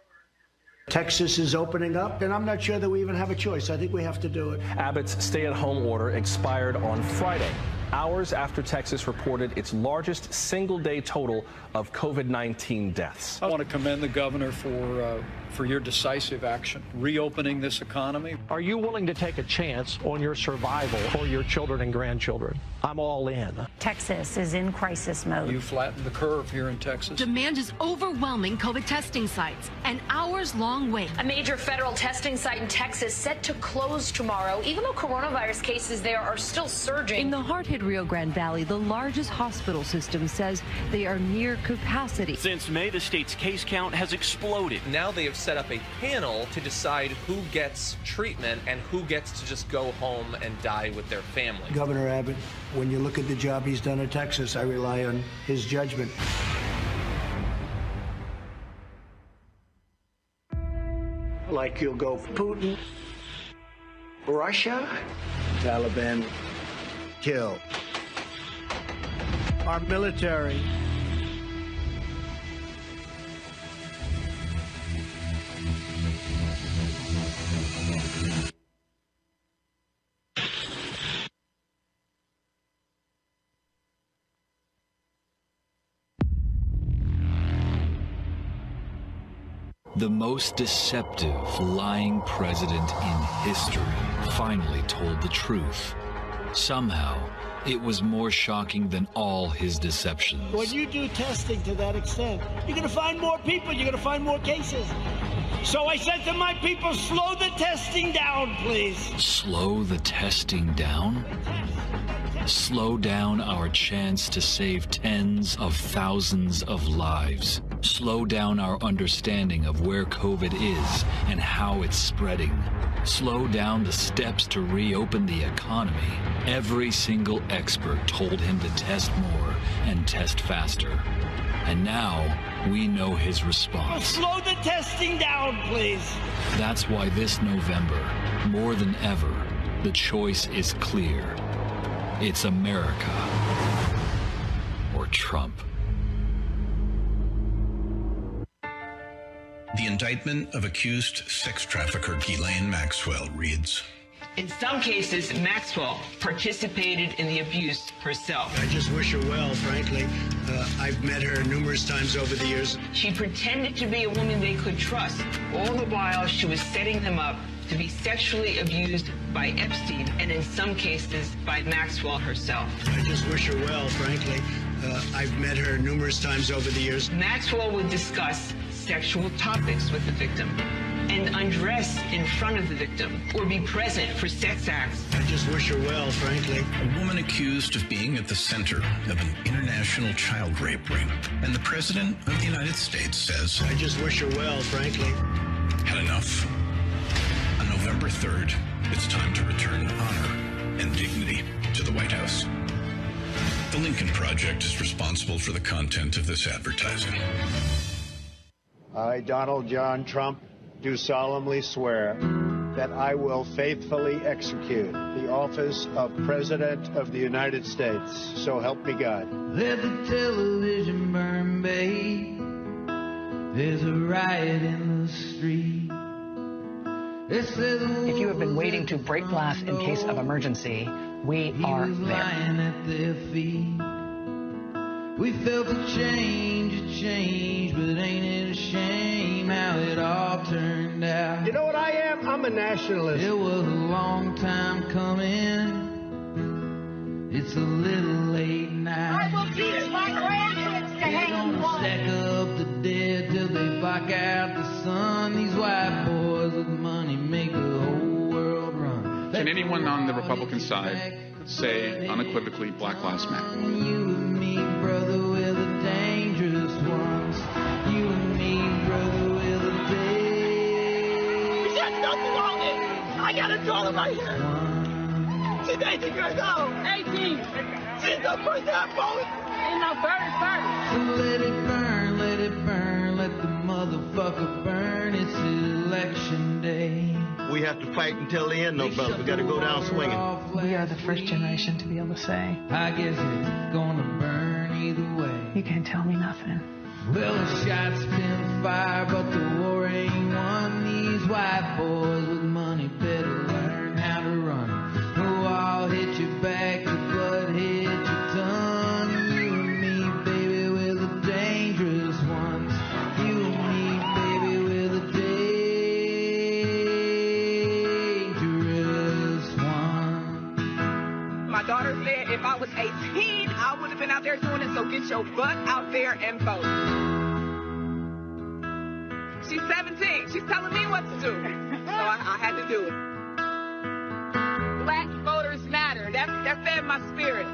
Texas is opening up, and I'm not sure that we even have a choice. I think we have to do it. Abbott's stay-at-home order expired on Friday, hours after Texas reported its largest single-day total of COVID-19 deaths. I want to commend the governor for your decisive action, reopening this economy. Are you willing to take a chance on your survival for your children and grandchildren? I'm all in. Texas is in crisis mode. You flattened the curve here in Texas. Demand is overwhelming COVID testing sites, an hours-long wait. A major federal testing site in Texas set to close tomorrow, even though coronavirus cases there are still surging. In the hard-hit Rio Grande Valley, the largest hospital system says they are near capacity. Since May, the state's case count has exploded. Now they have set up a panel to decide who gets treatment and who gets to just go home and die with their family. Governor Abbott, when you look at the job he's done in Texas, I rely on his judgment. Like you'll go Putin, Russia, Taliban, kill. Our military. The most deceptive, lying president in history finally told the truth. Somehow, it was more shocking than all his deceptions. When you do testing to that extent, you're going to find more people, you're going to find more cases. So I said to my people, slow the testing down, please. Slow the testing down? Slow down our chance to save tens of thousands of lives. Slow down our understanding of where COVID is and how it's spreading. slow down the steps to reopen the economy, every single expert told him to test more and test faster. And now we know his response. Slow the testing down, please. That's why this November, more than ever, the choice is clear. It's America or Trump. The indictment of accused sex trafficker Ghislaine Maxwell reads, in some cases, Maxwell participated in the abuse herself. I just wish her well, frankly. I've met her numerous times over the years. She pretended to be a woman they could trust. All the while, she was setting them up to be sexually abused by Epstein and in some cases by Maxwell herself. I just wish her well, frankly. I've met her numerous times over the years. Maxwell would discuss sexual topics with the victim and undress in front of the victim or be present for sex acts. I just wish her well, frankly. A woman accused of being at the center of an international child rape ring. And the President of the United States says, I just wish her well, frankly. Had enough. On November 3rd, it's time to return honor and dignity to the White House. The Lincoln Project is responsible for the content of this advertising. I, Donald John Trump, do solemnly swear that I will faithfully execute the office of President of the United States. So help me God. Let the television burn, babe. There's a riot in the street. If you have been waiting to break glass in case of emergency, we are there. At their feet. We felt a change, but ain't it a shame how it all turned out? You know what I am? I'm a nationalist. It was a long time coming. It's a little late now. I will teach my grandkids to hang one. Stack up the dead till they block out the sun. These white boys with money make the whole world run. Can anyone on the Republican side say unequivocally Black Lives Matter? You and me, brother, we're the dangerous ones. You and me, brother, we're the big. There's nothing wrong with it. I got a daughter right here. She's 18 years old. 18. She's the first time voting in the first service. So let it burn, let it burn, let the motherfucker burn. It's election day. We have to fight until the end, though, brother. We got to go down swinging. We are the first generation to be able to say, I guess it's gonna burn either way. you can't tell me nothing. Well, the shots been fired, but the war ain't won. These white boys with money better learn how to run. Oh, I'll hit you back, the blood hit your tongue. You and me, baby, we're the dangerous ones. You and me, baby, we're the dangerous ones. My daughter said if I was 18, I would have been out there doing it, so get your butt out there and vote. She's 17. She's telling me what to do. So I had to do it. Black voters matter. That fed my spirit.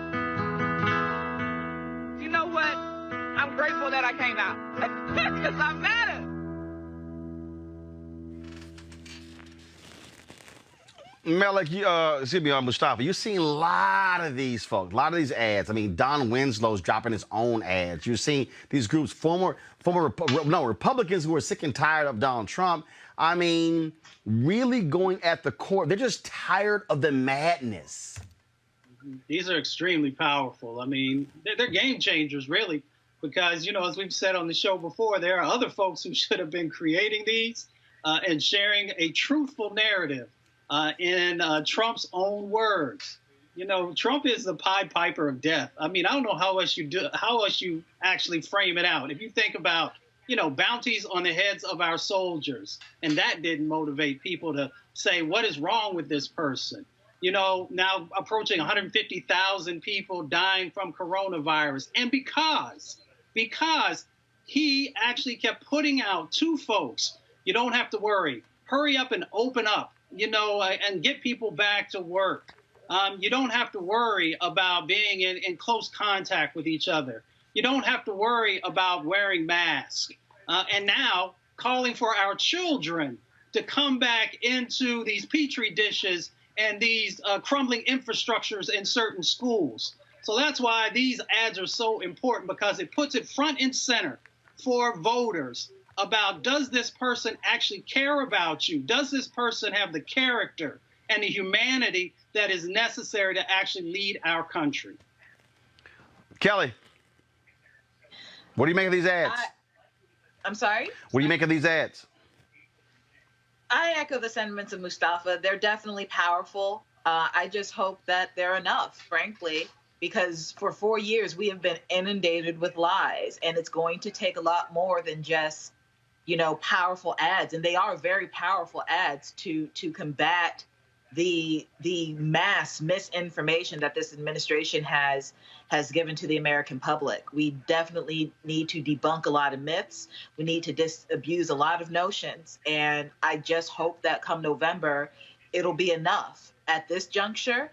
You know what? I'm grateful that I came out. Because I matter. Malik, Mustafa, you've seen a lot of these folks, a lot of these ads. I mean, Don Winslow's dropping his own ads. You've seen these groups, Republicans who are sick and tired of Donald Trump. I mean, really going at the core. They're just tired of the madness. These are extremely powerful. I mean, they're game changers, really, because, you know, as we've said on the show before, there are other folks who should have been creating these and sharing a truthful narrative. In Trump's own words, you know, Trump is the Pied Piper of death. I mean, I don't know how else you actually frame it out. If you think about, you know, bounties on the heads of our soldiers, and that didn't motivate people to say, what is wrong with this person? You know, now approaching 150,000 people dying from coronavirus. And because he actually kept putting out to folks, you don't have to worry. Hurry up and open up. You know, and get people back to work. You don't have to worry about being in close contact with each other. You don't have to worry about wearing masks. And now calling for our children to come back into these petri dishes and these crumbling infrastructures in certain schools. So that's why these ads are so important, because it puts it front and center for voters about, does this person actually care about you? Does this person have the character and the humanity that is necessary to actually lead our country? Kelly, what do you make of these ads? I'm sorry? What do you make of these ads? I echo the sentiments of Mustafa. They're definitely powerful. I just hope that they're enough, frankly, because for 4 years we have been inundated with lies, and it's going to take a lot more than just, powerful ads. And they are very powerful ads to combat the mass misinformation that this administration has given to the American public. We definitely need to debunk a lot of myths. We need to disabuse a lot of notions. And I just hope that come November, it'll be enough. At this juncture,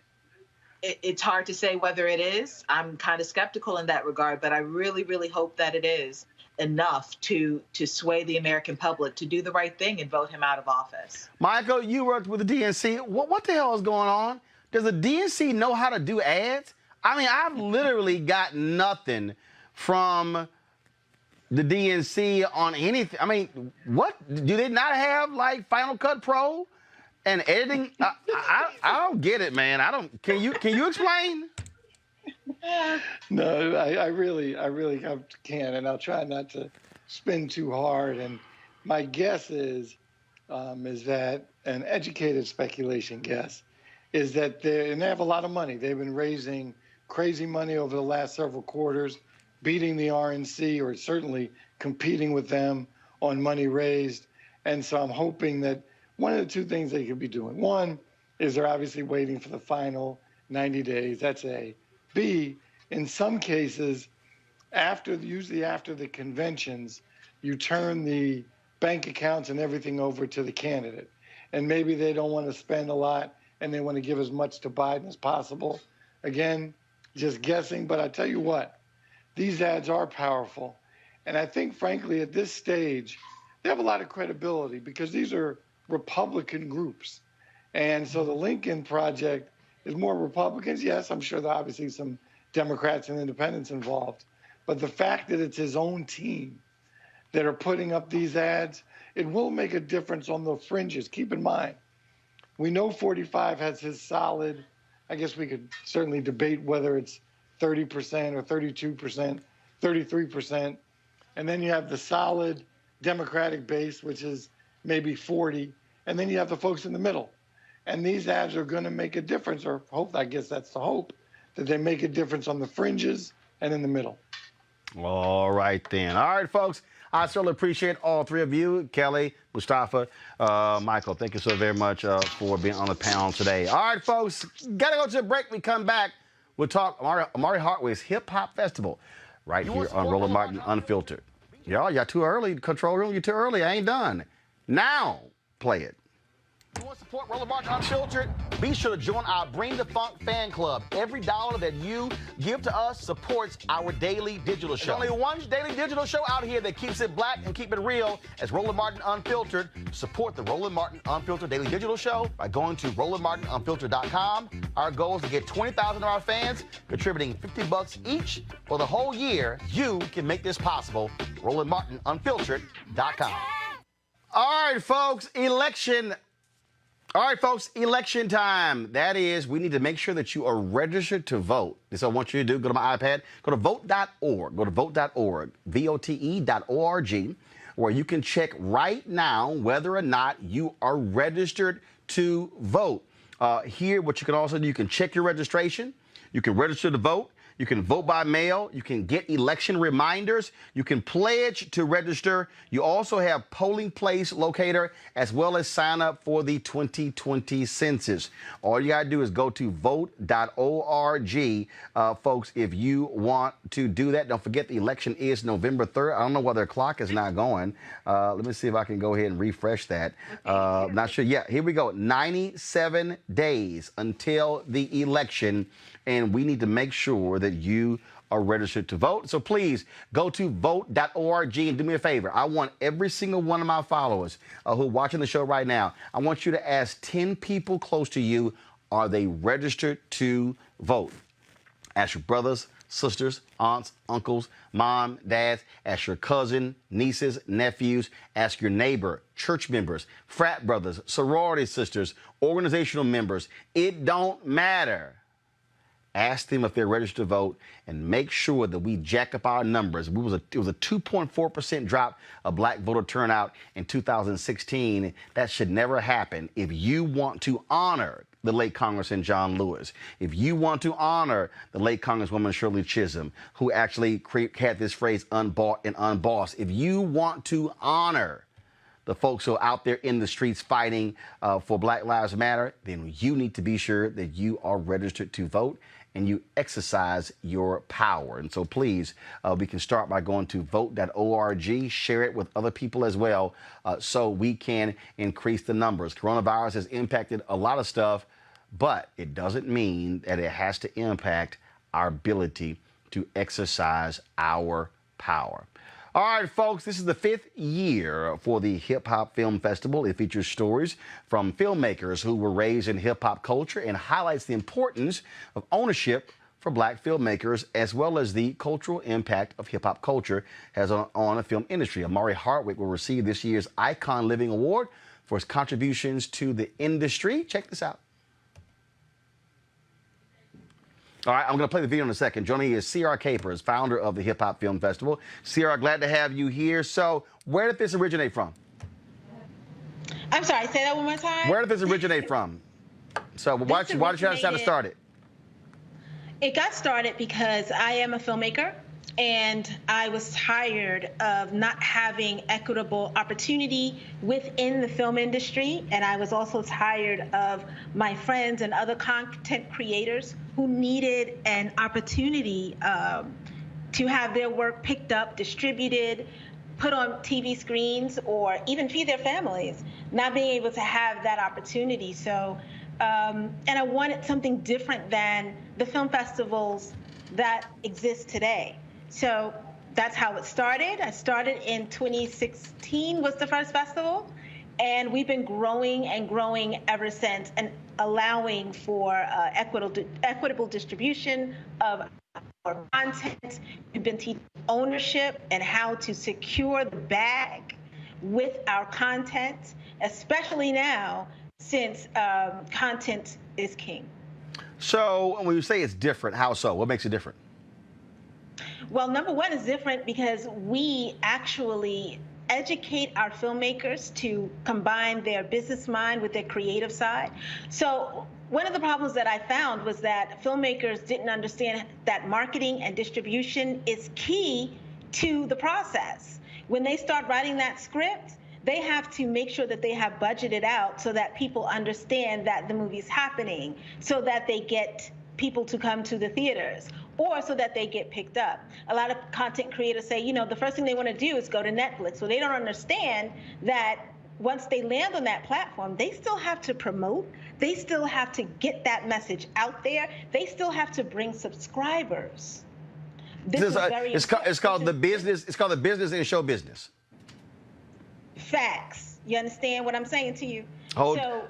it's hard to say whether it is. I'm kind of skeptical in that regard, but I really, really hope that it is enough to sway the American public to do the right thing and vote him out of office. Michael, you worked with the DNC. What the hell is going on? Does the DNC know how to do ads? I mean, I've literally got nothing from the DNC on anything. I mean, what? Do they not have, like, Final Cut Pro and editing? I don't get it, man. I don't. Can you explain? No, I really can, and I'll try not to spin too hard. And my guess is that an educated speculation guess is that they have a lot of money. They've been raising crazy money over the last several quarters, beating the RNC, or certainly competing with them on money raised. And so I'm hoping that one of the two things they could be doing. One is they're obviously waiting for the final 90 days. That's A. B, in some cases, usually after the conventions, you turn the bank accounts and everything over to the candidate. And maybe they don't want to spend a lot and they want to give as much to Biden as possible. Again, just guessing, but I tell you what, these ads are powerful. And I think, frankly, at this stage, they have a lot of credibility because these are Republican groups. And so the Lincoln Project is more Republicans. Yes, I'm sure there are obviously some Democrats and independents involved. But the fact that it's his own team that are putting up these ads, it will make a difference on the fringes. Keep in mind, we know 45 has his solid, I guess we could certainly debate whether it's 30% or 32%, 33%. And then you have the solid Democratic base, which is maybe 40. And then you have the folks in the middle. And these ads are going to make a difference, or hope, I guess that's the hope, that they make a difference on the fringes and in the middle. All right, then. All right, folks. I certainly appreciate all three of you, Kelly, Mustafa, Michael. Thank you so very much for being on the panel today. All right, folks. Got to go to a break. We come back. We'll talk Amari Hartway's Hip Hop Festival right here on Roland Martin Unfiltered. Y'all too early. Control room, you're too early. I ain't done. Now, play it. You want to support Roland Martin Unfiltered? Be sure to join our Bring the Funk fan club. Every dollar that you give to us supports our daily digital show. There's only one daily digital show out here that keeps it black and keep it real as Roland Martin Unfiltered. Support the Roland Martin Unfiltered daily digital show by going to RolandMartinUnfiltered.com. Our goal is to get 20,000 of our fans contributing $50 each for the whole year. You can make this possible. RolandMartinUnfiltered.com. All right, folks, election time. That is, we need to make sure that you are registered to vote. This is what I want you to do. Go to my iPad. Go to vote.org. Go to vote.org, vote.org, where you can check right now whether or not you are registered to vote. Here, what you can also do, you can check your registration. You can register to vote. You can vote by mail. You can get election reminders. You can pledge to register. You also have polling place locator, as well as sign up for the 2020 census. All you got to do is go to vote.org, folks, if you want to do that. Don't forget the election is November 3rd. I don't know whether the clock is not going. Let me see if I can go ahead and refresh that. Not sure. Yeah, here we go. 97 days until the election. And we need to make sure that you are registered to vote. So please go to vote.org and do me a favor. I want every single one of my followers who are watching the show right now, I want you to ask 10 people close to you, are they registered to vote? Ask your brothers, sisters, aunts, uncles, mom, dads, ask your cousin, nieces, nephews, ask your neighbor, church members, frat brothers, sorority sisters, organizational members. It don't matter. Ask them if they're registered to vote and make sure that we jack up our numbers. It was a 2.4% drop of black voter turnout in 2016. That should never happen. If you want to honor the late Congressman John Lewis, if you want to honor the late Congresswoman Shirley Chisholm, who actually had this phrase unbought and unbossed, if you want to honor the folks who are out there in the streets fighting for Black Lives Matter, then you need to be sure that you are registered to vote and you exercise your power. And so please, we can start by going to vote.org, share it with other people as well, so we can increase the numbers. Coronavirus has impacted a lot of stuff, but it doesn't mean that it has to impact our ability to exercise our power. All right, folks, this is the 5th year for the Hip Hop Film Festival. It features stories from filmmakers who were raised in hip hop culture and highlights the importance of ownership for black filmmakers, as well as the cultural impact of hip hop culture has on the film industry. Amari Hardwick will receive this year's Icon Living Award for his contributions to the industry. Check this out. All right, I'm going to play the video in a second. Joining me is C.R. Capers, founder of the Hip Hop Film Festival. C.R., glad to have you here. So where did this originate from? I'm sorry, say that one more time. Where did this originate from? So why did you decide to start it? It got started because I am a filmmaker, and I was tired of not having equitable opportunity within the film industry. And I was also tired of my friends and other content creators who needed an opportunity to have their work picked up, distributed, put on TV screens, or even feed their families, not being able to have that opportunity. So, and I wanted something different than the film festivals that exist today. So that's how it started. I started in 2016 was the first festival, and we've been growing and growing ever since, and allowing for equitable distribution of our content. We've been teaching ownership and how to secure the bag with our content, especially now since content is king. So when you say it's different, how so? What makes it different? Well, number one, is different because we actually educate our filmmakers to combine their business mind with their creative side. So one of the problems that I found was that filmmakers didn't understand that marketing and distribution is key to the process. When they start writing that script, they have to make sure that they have budgeted out so that people understand that the movie's happening, so that they get people to come to the theaters, or so that they get picked up. A lot of content creators say, you know, the first thing they want to do is go to Netflix. So they don't understand that once they land on that platform, they still have to promote. They still have to get that message out there. They still have to bring subscribers. It's called the business. It's called the business and show business. Facts. You understand what I'm saying to you? So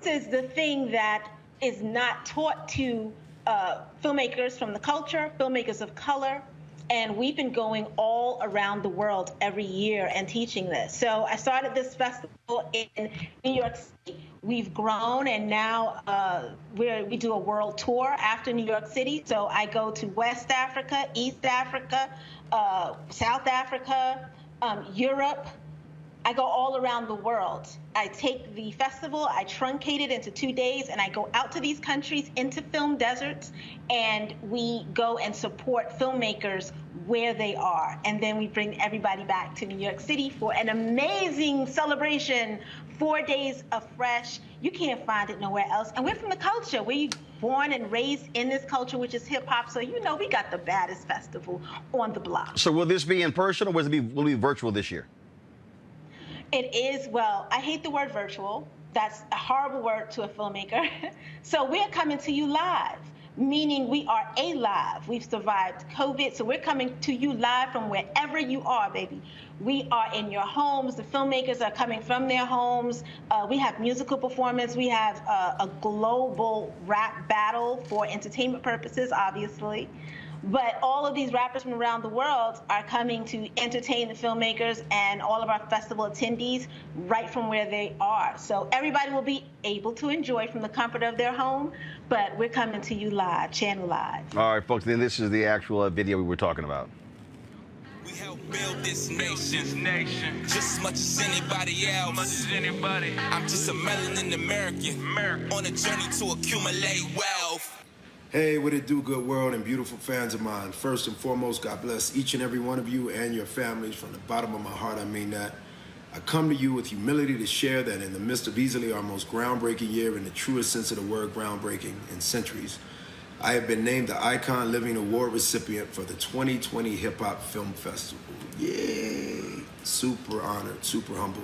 this is the thing that is not taught to filmmakers from the culture, filmmakers of color, and we've been going all around the world every year and teaching this. So I started this festival in New York City. We've grown, and now we do a world tour after New York City. So I go to West Africa, East Africa, South Africa, Europe. I go all around the world. I take the festival, I truncate it into 2 days, and I go out to these countries, into film deserts, and we go and support filmmakers where they are. And then we bring everybody back to New York City for an amazing celebration, 4 days of fresh. You can't find it nowhere else. And we're from the culture. We're born and raised in this culture, which is hip hop. So, you know, we got the baddest festival on the block. So will this be in person, or will it be virtual this year? It is, well, I hate the word virtual. That's a horrible word to a filmmaker. So we're coming to you live. meaning we are alive. We've survived COVID, so we're coming to you live from wherever you are, baby. We are in your homes. The filmmakers are coming from their homes. We have musical performance. We have a global rap battle for entertainment purposes, obviously. But all of these rappers from around the world are coming to entertain the filmmakers and all of our festival attendees right from where they are. So everybody will be able to enjoy from the comfort of their home, but we're coming to you live, channel live. All right, folks, then this is the actual video we were talking about. We help build this nation just as much as anybody else. I'm just a melanin American on a journey to accumulate wealth. Hey, what it do, good world and beautiful fans of mine. First and foremost, God bless each and every one of you and your families. From the bottom of my heart, I mean that. I come to you with humility to share that in the midst of easily our most groundbreaking year, in the truest sense of the word groundbreaking, in centuries, I have been named the Icon Living Award recipient for the 2020 Hip Hop Film Festival. Yay! Super honored, super humble.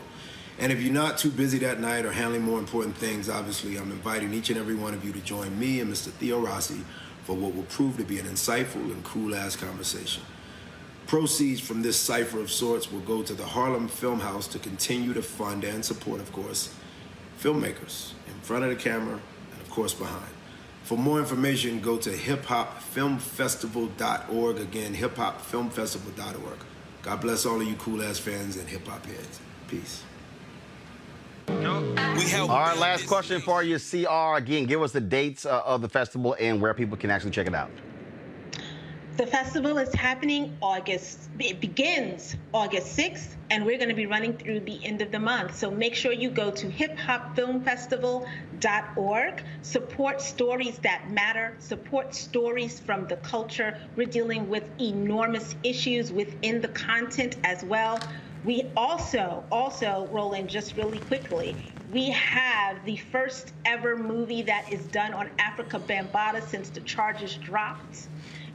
And if you're not too busy that night or handling more important things, obviously I'm inviting each and every one of you to join me and Mr. Theo Rossi for what will prove to be an insightful and cool-ass conversation. Proceeds from this cipher of sorts will go to the Harlem Film House to continue to fund and support, of course, filmmakers in front of the camera and, of course, behind. For more information, go to hiphopfilmfestival.org. Again, hiphopfilmfestival.org. God bless all of you cool-ass fans and hip-hop heads. Peace. All right, last question for you, CR. Again, give us the dates of the festival and where people can actually check it out. The festival is happening it begins August 6th, and we're going to be running through the end of the month. So make sure you go to hiphopfilmfestival.org. Support stories that matter. Support stories from the culture. We're dealing with enormous issues within the content as well. We also, Roland, just really quickly, we have the first ever movie that is done on Africa Bambaataa since the charges dropped.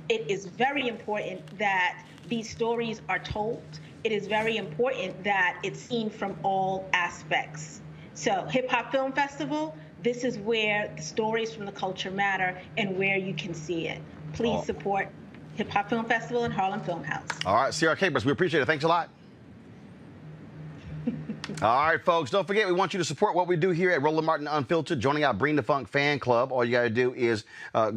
It is very important that these stories are told. It is very important that it's seen from all aspects. So Hip Hop Film Festival, this is where the stories from the culture matter and where you can see it. Please support Hip Hop Film Festival and Harlem Film House. All right, CR Capers, we appreciate it. Thanks a lot. All right, folks, don't forget, we want you to support what we do here at Roland Martin Unfiltered, joining our Bring the Funk fan club. All you got to do is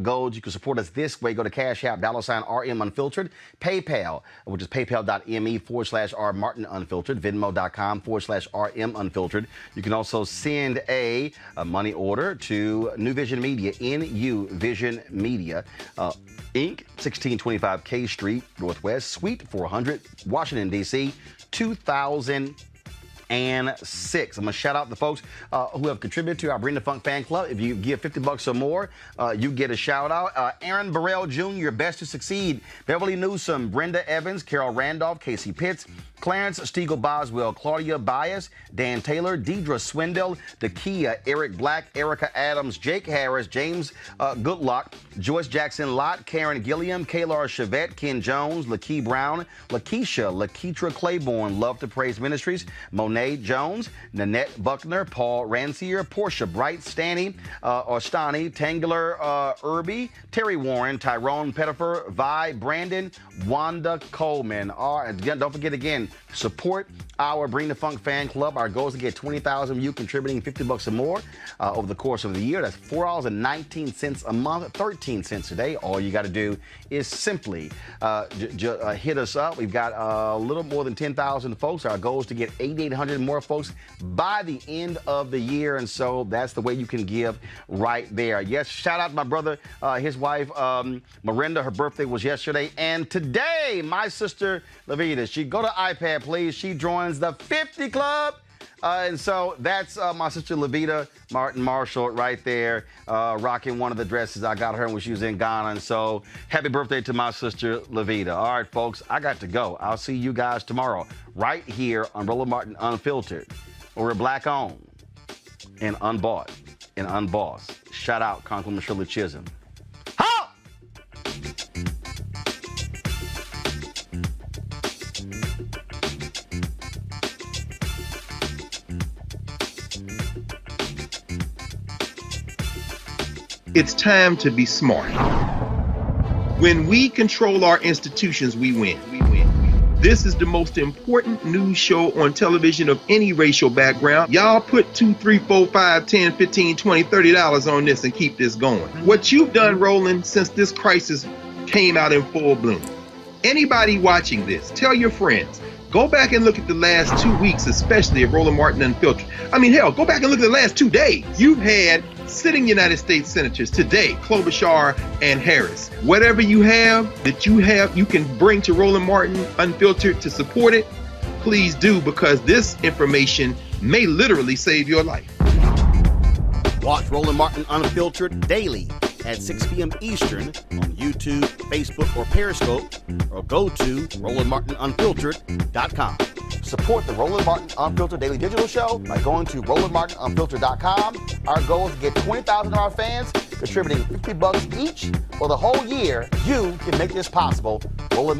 go, you can support us this way. Go to Cash App, $RM Unfiltered, PayPal, which is paypal.me/R Martin Unfiltered, Venmo.com/RM Unfiltered. You can also send a money order to New Vision Media, NU Vision Media, Inc., 1625 K Street, Northwest, Suite 400, Washington, D.C., 2006. I'm going to shout out the folks who have contributed to our Bring the Funk fan club. If you give $50 or more, you get a shout out. Aaron Burrell Jr., Best to Succeed, Beverly Newsom, Brenda Evans, Carol Randolph, Casey Pitts, Clarence Stiegel Boswell, Claudia Bias, Dan Taylor, Deidre Swindell, Dakia, Eric Black, Erica Adams, Jake Harris, James Goodlock, Joyce Jackson Lott, Karen Gilliam, Kaylar Chevette, Ken Jones, Lakey Brown, Lakeisha, Lakeitra Claiborne, Love to Praise Ministries, Monet Jones, Nanette Buckner, Paul Rancier, Portia Bright, Stani, Tangular Irby, Terry Warren, Tyrone Pettifer, Vi Brandon, Wanda Coleman. Don't forget again, support our Bring the Funk fan club. Our goal is to get 20,000 of you contributing $50 or more over the course of the year. That's $4.19 a month, 13 cents a day. All you got to do is simply hit us up. We've got a little more than 10,000 folks. Our goal is to get 8,800 more folks by the end of the year, and so that's the way you can give right there. Yes, shout out to my brother, his wife, Miranda. Her birthday was yesterday, and today, my sister, Lavita, she go to iPad, please. She joins the 50 Club. And so that's my sister Lavita Martin Marshall right there, rocking one of the dresses I got her when she was in Ghana. And so happy birthday to my sister Lavita. All right, folks, I got to go. I'll see you guys tomorrow right here on Roland Martin Unfiltered, where we're black owned and unbought and unbossed. Shout out Congresswoman Shirley Chisholm. It's time to be smart. When we control our institutions, we win. This is the most important news show on television of any racial background. Y'all put $2, $3, $4, $5, $10, $15, $20, $30 on this and keep this going. What you've done, Roland, since this crisis came out in full bloom. Anybody watching this, tell your friends. Go back and look at the last 2 weeks, especially of Roland Martin Unfiltered. I mean, hell, go back and look at the last 2 days. You've had sitting United States senators today, Klobuchar and Harris. Whatever you have that you can bring to Roland Martin Unfiltered to support it, please do, because this information may literally save your life. Watch Roland Martin Unfiltered daily at 6 p.m. Eastern on YouTube, Facebook, or Periscope, or go to RolandMartinUnfiltered.com. Support the Roland Martin Unfiltered Daily Digital Show by going to RolandMartinUnfiltered.com. Our goal is to get 20,000 of our fans contributing $50 each for the whole year. You can make this possible. Roland